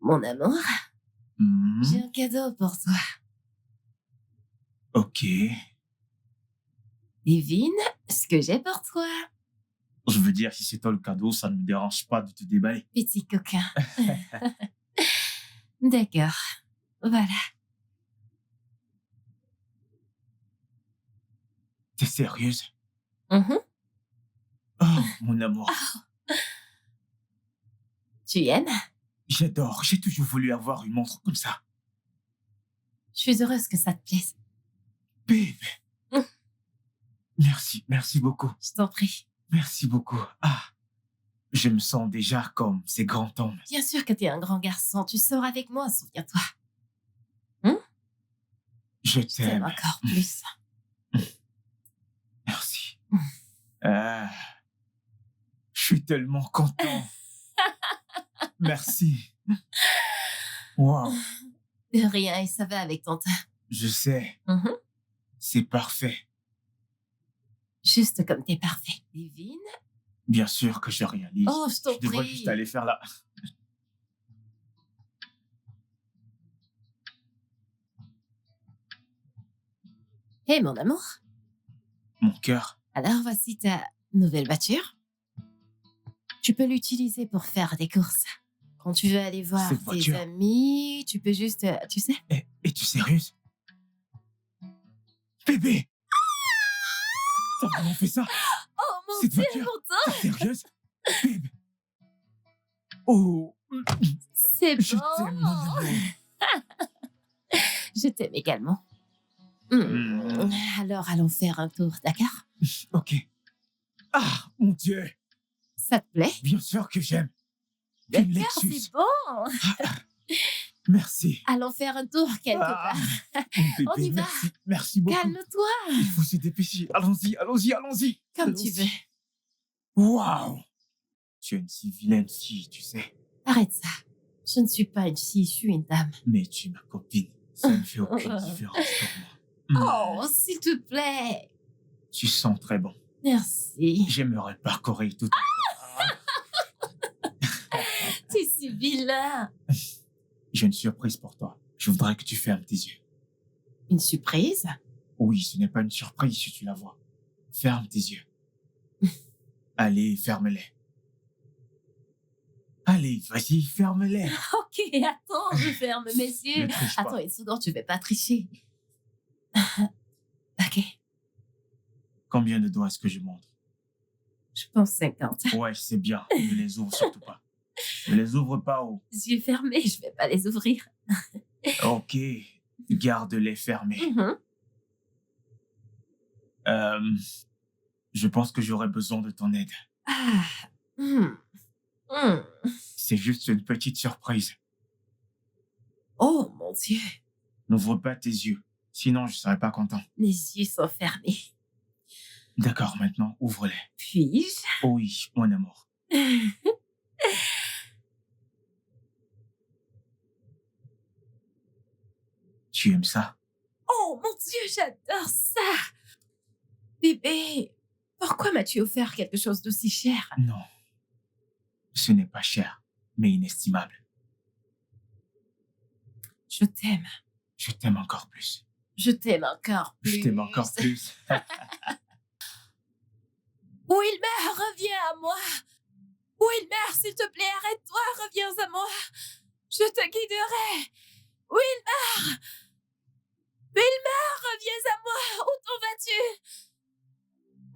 mon amour,
Hmm.
j'ai un cadeau pour toi.
Ok.
Devine ce que j'ai pour toi,
Je veux dire, si c'est toi le cadeau, ça ne me dérange pas de te déballer.
petit coquin. D'accord. Voilà.
T'es sérieuse?
Mhm.
Oh, mon amour.
Tu aimes?
J'adore. J'ai toujours voulu avoir une montre comme ça.
Je suis heureuse que ça te plaise.
Babe.
Mm.
Merci beaucoup.
Je t'en prie.
Merci beaucoup. Ah, je me sens déjà comme ces grands hommes.
Bien sûr que t'es un grand garçon. Tu sors avec moi, souviens-toi.
Je
Je t'aime
t'aime.
encore plus.
Merci. Ah, je suis tellement content. Merci. Wow,
De rien, et ça va avec ton teint.
je sais,
Mhm.
c'est parfait.
Juste comme t'es parfait. Divine.
Bien sûr que je réalise.
Oh, je t'en
Je devrais
prie.
juste aller faire là.
Hé, mon amour.
Mon cœur.
Alors, voici ta nouvelle voiture. Tu peux l'utiliser pour faire des courses. Quand tu veux aller voir
Cette
tes
voiture.
amis, tu peux juste, tu sais.
Es-tu sérieuse? Bébé! T'as vraiment fait ça?
Oh mon
Cette
Dieu,
voiture?
mon temps,
T'es sérieuse? Babe! Oh!
c'est
Je
bon.
t'aime, mon amour.
Je t'aime également. Alors, allons faire un tour, d'accord?
Ok. Ah, mon Dieu!
Ça te plaît?
Bien sûr que j'aime. Une
D'accord,
Lexus.
c'est bon.
Merci.
Allons faire un tour quelque
Ah,
part.
mon bébé,
On y va.
merci. Merci beaucoup.
Calme-toi.
Il faut se dépêcher. Allons-y, allons-y, allons-y.
Comme tu
Allons-y.
veux.
Waouh! Tu es une si vilaine fille, tu sais.
Arrête ça. Je ne suis pas une fille, je suis une dame.
Mais tu es ma copine. Ça ne fait aucune différence pour moi.
Oh, s'il te plaît.
Tu sens très bon.
Merci.
J'aimerais parcourir tout.
T'es si vilain.
J'ai une surprise pour toi. Je voudrais que tu fermes tes yeux.
Une surprise?
Oui, ce n'est pas une surprise si tu la vois. Ferme tes yeux. Allez, ferme-les. Allez, vas-y, ferme-les.
Ok, attends, je ferme mes yeux.
Ne triche pas.
Attends une seconde, je vais pas tricher. Ok,
Combien de doigts est-ce que je montre?
je pense 50.
Ouais, c'est bien. Ne les ouvre surtout pas. Ne les ouvre pas. Oh.
Yeux fermés, je vais pas les ouvrir.
Ok. Garde-les fermés.
Mhm.
Je pense que j'aurais besoin de ton aide.
Ah. Hmm. Hmm.
C'est juste une petite surprise.
Oh mon Dieu,
N'ouvre pas tes yeux. Sinon, je serais pas content.
mes yeux sont fermés.
D'accord, maintenant, ouvre-les.
Puis-je?
Oh oui, mon amour. Tu aimes ça?
Oh mon Dieu, j'adore ça! Bébé, pourquoi m'as-tu offert quelque chose d'aussi cher?
Non. Ce n'est pas cher, mais inestimable.
Je t'aime.
Je t'aime encore plus.
Je t'aime encore plus.
Je t'aime encore plus.
Wilmer, reviens à moi! Wilmer, s'il te plaît, arrête-toi, reviens à moi! Je te guiderai! Wilmer! Wilmer, reviens à moi! Où t'en vas-tu?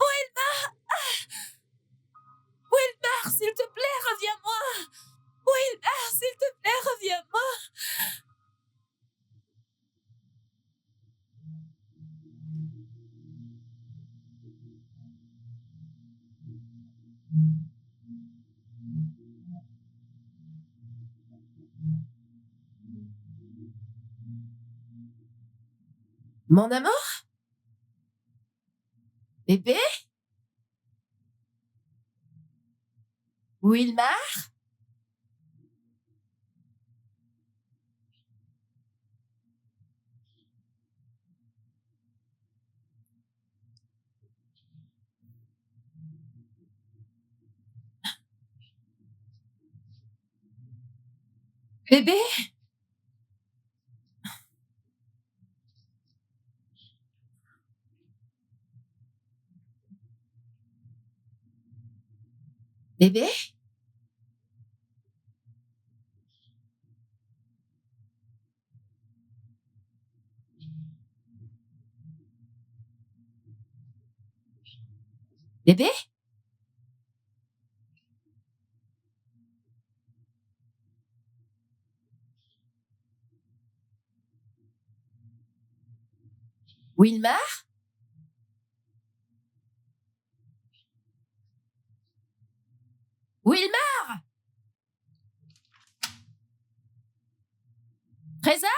Wilmer! Wilmer, s'il te plaît, reviens-moi! Wilmer, s'il te plaît, reviens-moi! Mon amour? Bébé? Wilmar? Bébé? Bébé? Bébé? Wilmar? Wilmar? Trésor?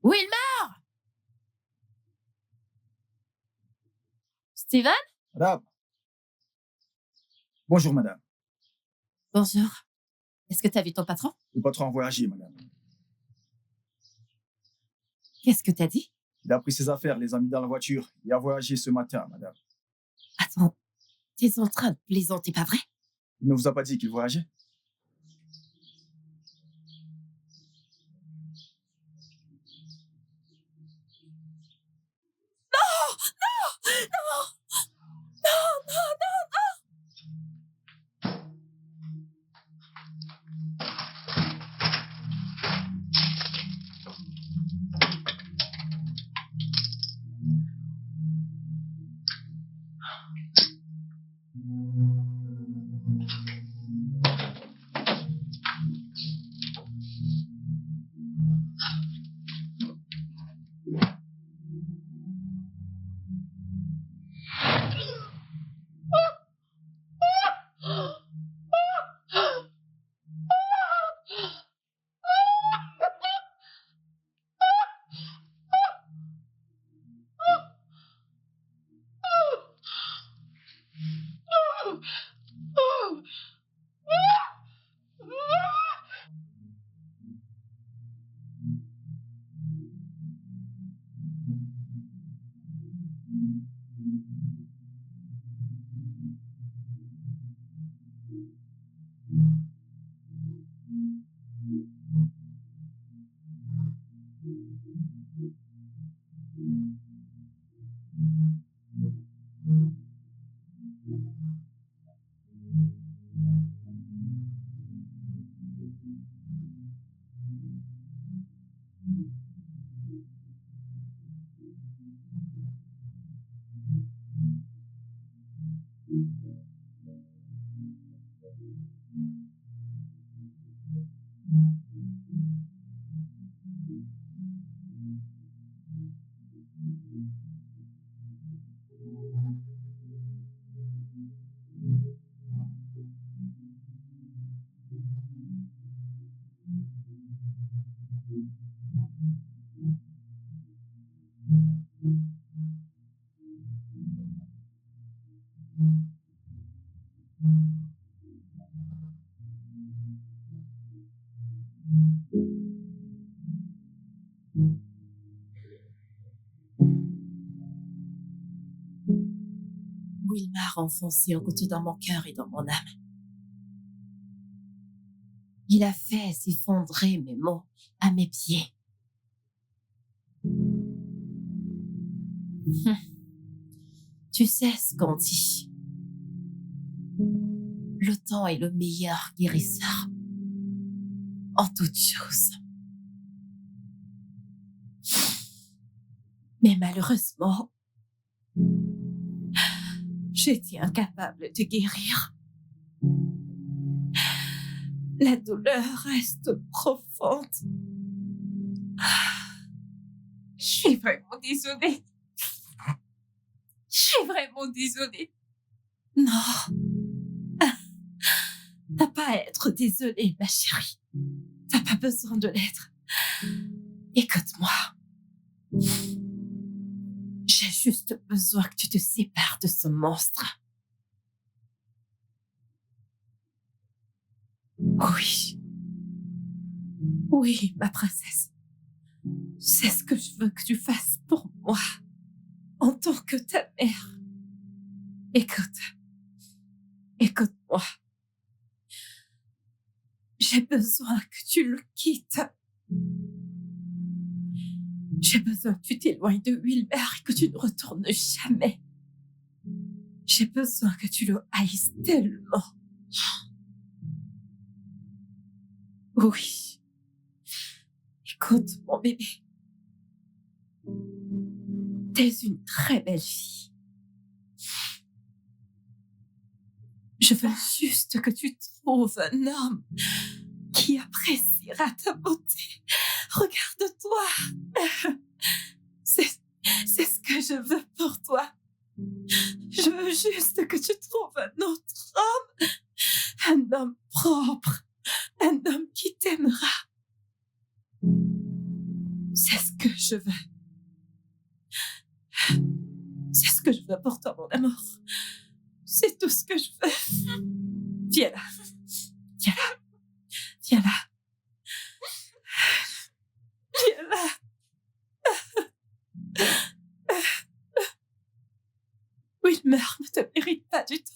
Wilmar? Steven?
Madame. Bonjour, madame.
Bonjour. Est-ce que tu as vu ton patron?
Le patron a voyagé, madame.
Qu'est-ce que t'as dit?
Il a pris ses affaires, les a mis dans la voiture. Il a voyagé ce matin, madame.
Attends, t'es en train de plaisanter, pas vrai?
Il ne vous a pas dit qu'il voyageait?
Wilmar a enfoncé un couteau dans mon cœur et dans mon âme. Il a fait s'effondrer mes mots à mes pieds. Tu sais ce qu'on dit. Le temps est le meilleur guérisseur en toutes choses. Mais malheureusement, j'étais incapable de guérir. La douleur reste profonde.
Je suis vraiment désolée. Je suis vraiment désolée.
Non. T'as pas à être désolée, ma chérie. T'as pas besoin de l'être. Écoute-moi. J'ai juste besoin que tu te sépares de ce monstre. Oui. Oui, ma princesse. C'est ce que je veux que tu fasses pour moi, en tant que ta mère. Écoute-moi. J'ai besoin que tu le quittes. J'ai besoin que tu t'éloignes de Wilmer et que tu ne retournes jamais. J'ai besoin que tu le haïsses tellement. Oui. Écoute, mon bébé. T'es une très belle fille. Je veux juste que tu trouves un homme qui appréciera ta beauté. Regarde-toi. C'est ce que je veux pour toi. Je veux juste que tu trouves un autre homme. Un homme propre. Un homme qui t'aimera. C'est ce que je veux. C'est ce que je veux pour toi, mon amour. C'est tout ce que je veux. Viens là. Viens là. Viens là. Viens là. Wilmer ne te mérite pas du tout.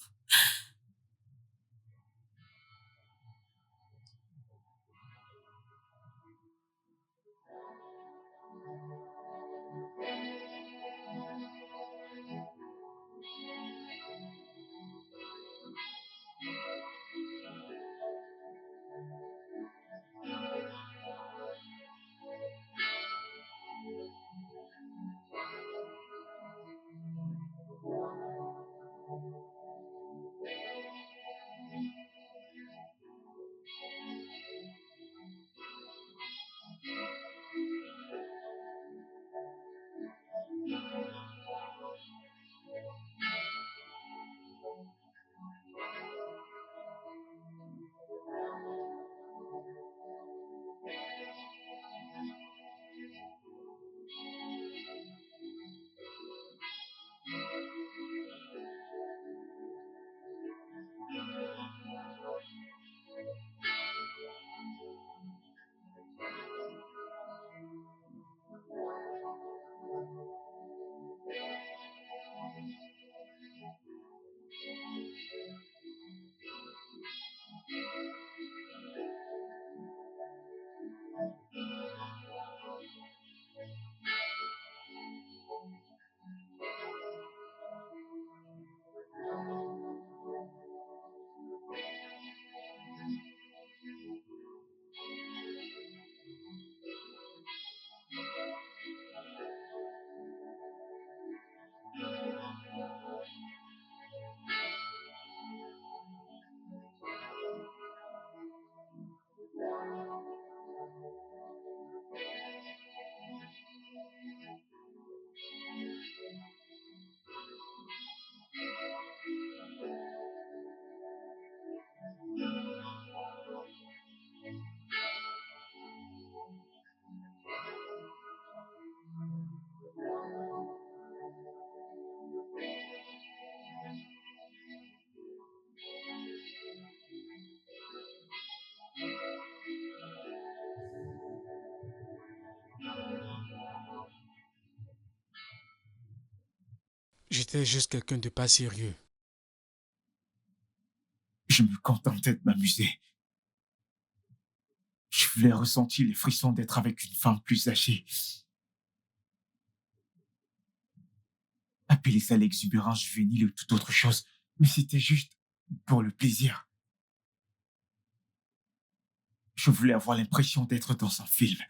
J'étais juste quelqu'un de pas sérieux.
Je me contentais de m'amuser. Je voulais ressentir les frissons d'être avec une femme plus âgée. Appelez ça l'exubérance juvénile ou toute autre chose, mais c'était juste pour le plaisir. Je voulais avoir l'impression d'être dans un film.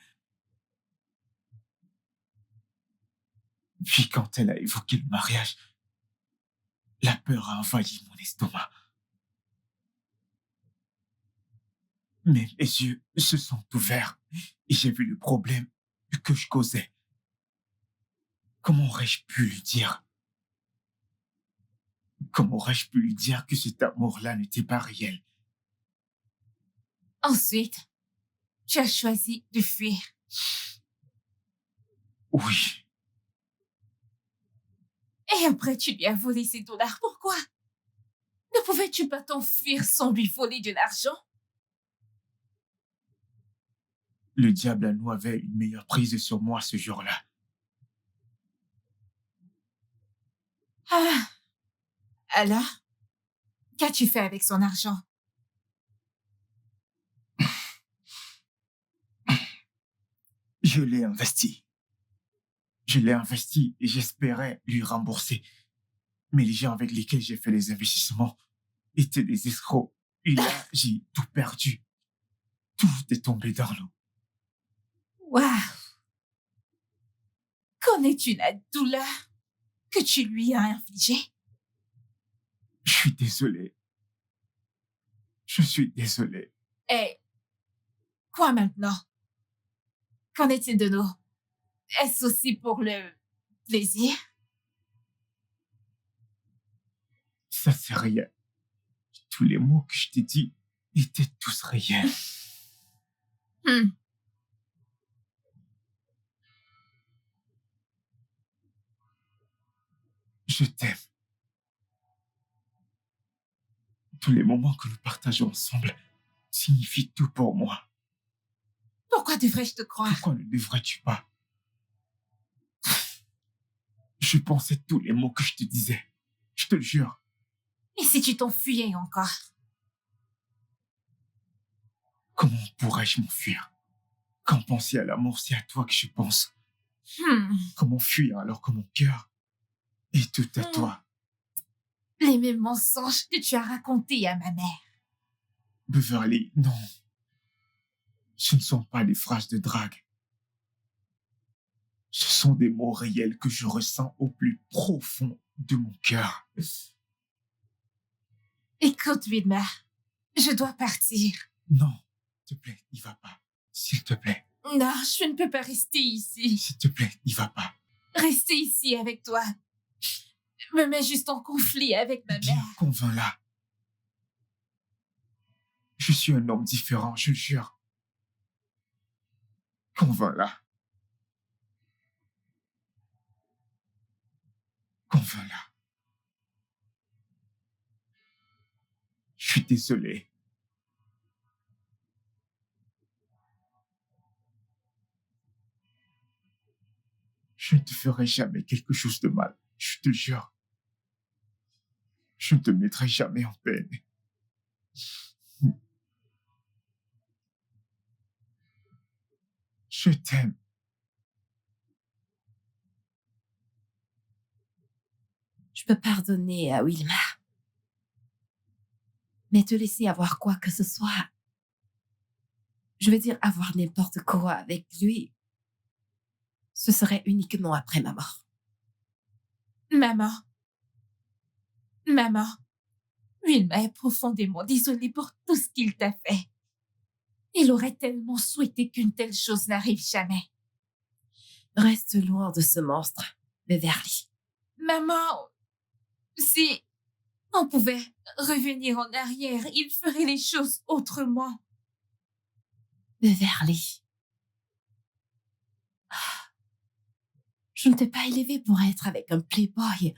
Puis quand elle a évoqué le mariage, la peur a envahi mon estomac. Mais mes yeux se sont ouverts et j'ai vu le problème que je causais. Comment aurais-je pu lui dire? Comment aurais-je pu lui dire que cet amour-là n'était pas réel?
Ensuite, tu as choisi de fuir.
Oui,
Et après, tu lui as volé ses dollars. Pourquoi? Ne pouvais-tu pas t'enfuir sans lui voler de l'argent?
le diable à nous avait une meilleure prise sur moi ce jour-là.
Ah, alors, qu'as-tu fait avec son argent?
Je l'ai investi. Je l'ai investi et j'espérais lui rembourser. Mais les gens avec lesquels j'ai fait les investissements étaient des escrocs. Et là, j'ai tout perdu. Tout est tombé dans l'eau.
Waouh! Connais-tu la douleur que tu lui as infligée?
Je suis désolé. Je suis désolé.
Et quoi maintenant? Qu'en est-il de nous? Est-ce aussi pour le plaisir?
Ça, c'est rien. Tous les mots que je t'ai dit étaient tous réels. Je t'aime. Tous les moments que nous partageons ensemble signifient tout pour moi.
Pourquoi devrais-je te croire?
Pourquoi ne devrais-tu pas? Je pensais tous les mots que je te disais. Je te le jure.
Et si tu t'enfuyais encore?
Comment pourrais-je m'enfuir? Quand penser à l'amour, c'est à toi que je pense. Comment fuir alors que mon cœur est tout à toi?
Les mêmes mensonges que tu as racontés à ma mère.
Beverly, non. Ce ne sont pas des phrases de drague. Ce sont des mots réels que je ressens au plus profond de mon cœur.
Écoute, Wilma, je dois partir.
Non, s'il te plaît, n'y va pas. S'il te plaît.
Non, je ne peux pas rester ici.
S'il te plaît, n'y va pas.
Rester ici avec toi me met juste en conflit avec ma
Bien,
mère.
convainc-la. Je suis un homme différent, je le jure. Convainc-la. Convainc-la. Je suis désolé. Je ne te ferai jamais quelque chose de mal, je te le jure. Je ne te mettrai jamais en peine. Je t'aime.
Je peux pardonner à Wilma. Mais te laisser avoir quoi que ce soit, je veux dire avoir n'importe quoi avec lui, ce serait uniquement après ma mort.
Maman, Wilma est profondément désolée pour tout ce qu'il t'a fait. Il aurait tellement souhaité qu'une telle chose n'arrive jamais.
Reste loin de ce monstre, Beverly.
Maman, si on pouvait revenir en arrière, il ferait les choses autrement.
Beverly. Je ne t'ai pas élevé pour être avec un playboy.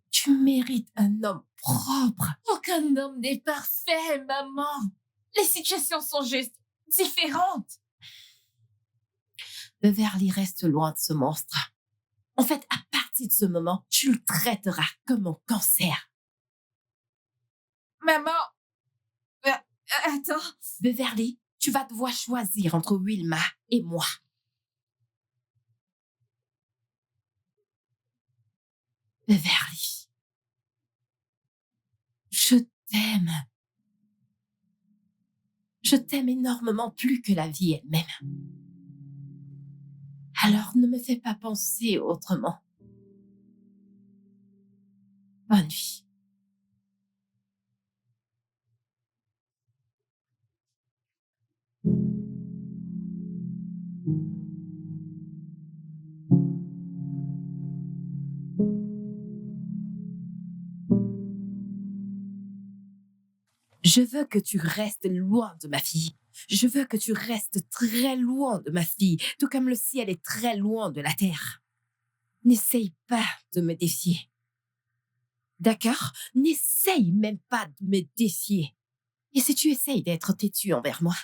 Tu mérites un homme propre.
Aucun homme n'est parfait, maman. Les situations sont juste différentes.
Beverly, reste loin de ce monstre. En fait, à partir de ce moment, tu le traiteras comme un cancer.
Maman, attends.
Beverly, tu vas devoir choisir entre Wilma et moi. Beverly, je t'aime. Je t'aime énormément plus que la vie elle-même. Alors ne me fais pas penser autrement. Bonne nuit. Je veux que tu restes loin de ma fille. Je veux que tu restes très loin de ma fille, tout comme le ciel est très loin de la terre. N'essaye pas de me défier. D'accord? N'essaye même pas de me défier. Et si tu essayes d'être têtu envers moi,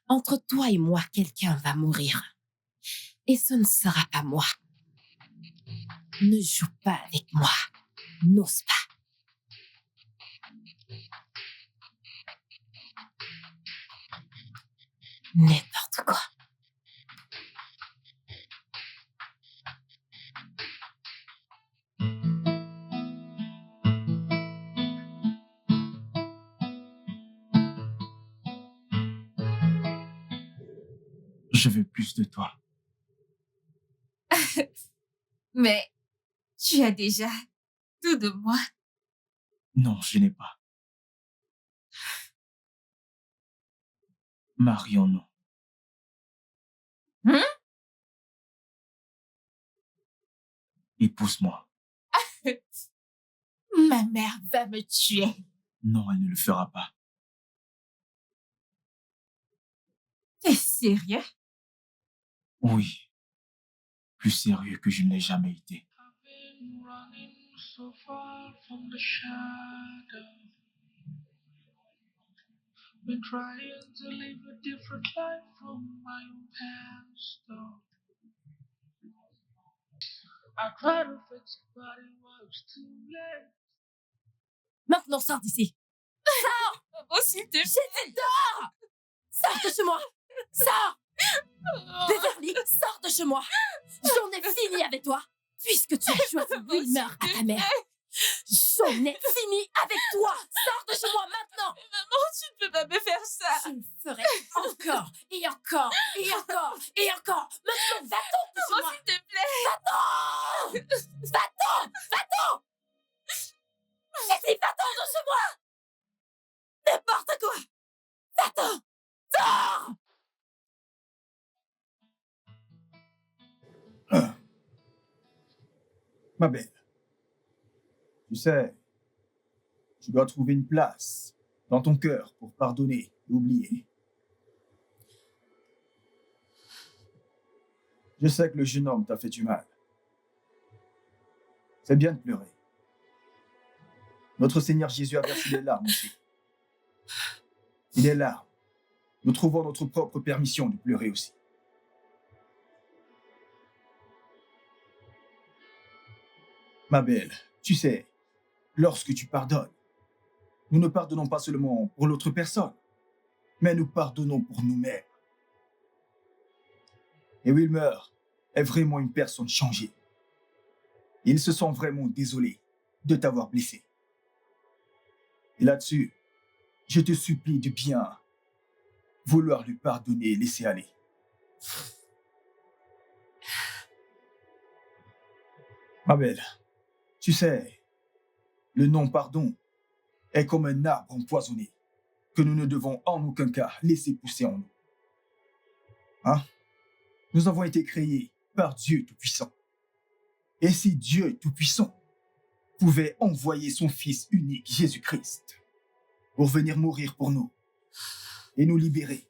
entre toi et moi, quelqu'un va mourir. Et ce ne sera pas moi. Ne joue pas avec moi. N'ose pas. N'importe quoi.
Je veux plus de toi.
Mais tu as déjà tout de moi.
Non, je n'ai pas. Marions-nous.
Hein?
Épouse-moi.
Ma mère va me tuer.
Non, elle ne le fera pas.
T'es sérieux?
Oui. Plus sérieux que je ne l'ai jamais été.
I've been running so far from the shadow. Been trying to live a different life from my own past. Though. I tried to fix it, but it was too late.
Maintenant, sors d'ici.
Oh, s'il te plaît.
J'ai dit dehors! Sors de chez moi! Sors! Beverly, sors de chez moi! J'en ai fini avec toi! Puisque tu as choisi Wilmer à ta mère. J'en ai fini avec toi! Sors de chez moi maintenant!
Maman, tu ne peux pas me faire ça.
Je le ferai encore et encore et encore et encore! Maintenant, va-t'en de chez
Maman,
moi!
s'il te plaît.
Va-t'en! Va-t'en! Va-t'en! J'ai dit va-t'en de chez moi! N'importe quoi! Va-t'en! Sors!
Ma belle, tu sais, tu dois trouver une place dans ton cœur pour pardonner et oublier. Je sais que le jeune homme t'a fait du mal. C'est bien de pleurer. Notre Seigneur Jésus a versé des larmes aussi. Et des larmes, nous trouvons notre propre permission de pleurer aussi. Ma belle, tu sais, lorsque tu pardonnes, nous ne pardonnons pas seulement pour l'autre personne, mais nous pardonnons pour nous-mêmes. Et Wilmer est vraiment une personne changée. Il se sent vraiment désolé de t'avoir blessé. Et là-dessus, je te supplie de bien vouloir lui pardonner et laisser aller. Ma belle, tu sais, le non-pardon est comme un arbre empoisonné que nous ne devons en aucun cas laisser pousser en nous. Hein? Nous avons été créés par Dieu Tout-Puissant. Et si Dieu Tout-Puissant pouvait envoyer son Fils unique, Jésus-Christ, pour venir mourir pour nous et nous libérer,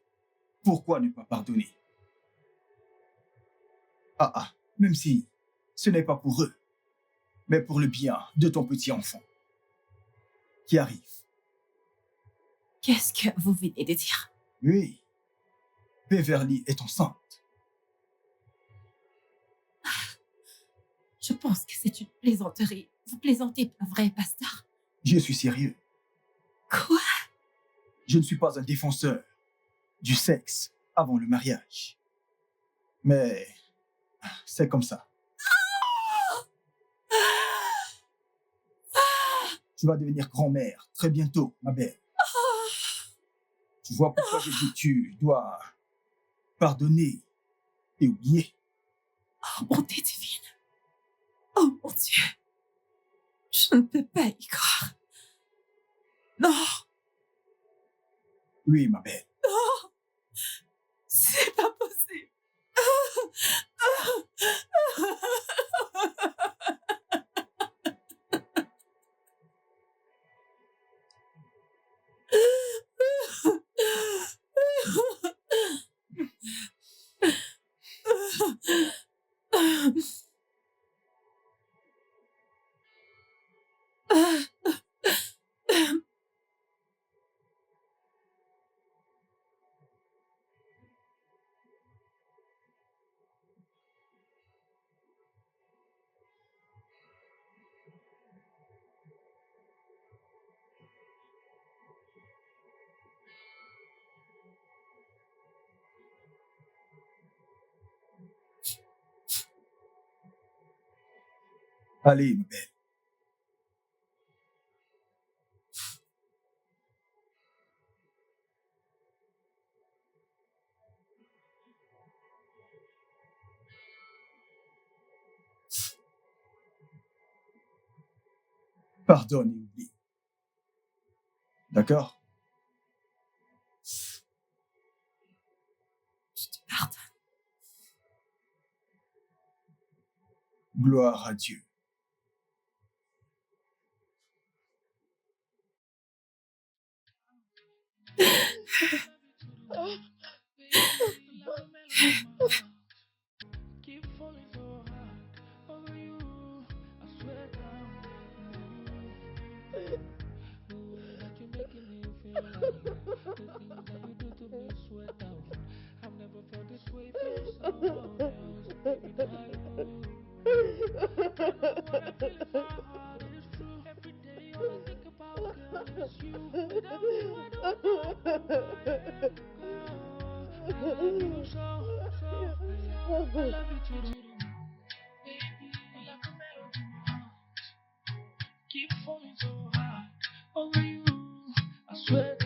pourquoi ne pas pardonner? Même si ce n'est pas pour eux, mais pour le bien de ton petit enfant qui arrive.
Qu'est-ce que vous venez de dire?
Oui, Beverly est enceinte.
Je pense que c'est une plaisanterie. Vous plaisantez, pas vrai, pasteur?
Je suis sérieux.
Quoi?
Je ne suis pas un défenseur du sexe avant le mariage. Mais c'est comme ça. Tu vas devenir grand-mère très bientôt, ma belle. Tu vois pourquoi je dis que tu dois pardonner et oublier.
Oh, bonté divine. Oh, mon Dieu. Je ne peux pas y croire. Non,
Oui, ma belle.
non, c'est pas possible.
Allez, ma belle. Pardonne et oublie. D'accord?
Je te pardonne.
Gloire à Dieu.
Keep falling so hard over you. I swear down. The way that you're making me feel like the things that you do to me sweat out. I've never felt this way for someone else. Baby, not you. I know what I feel in my heart is true. Every day all I think about, girl, is you. Without you, I don't know where I am. I love you so, so. I love you too. Baby, like a melody. Keep falling so hard over you. I swear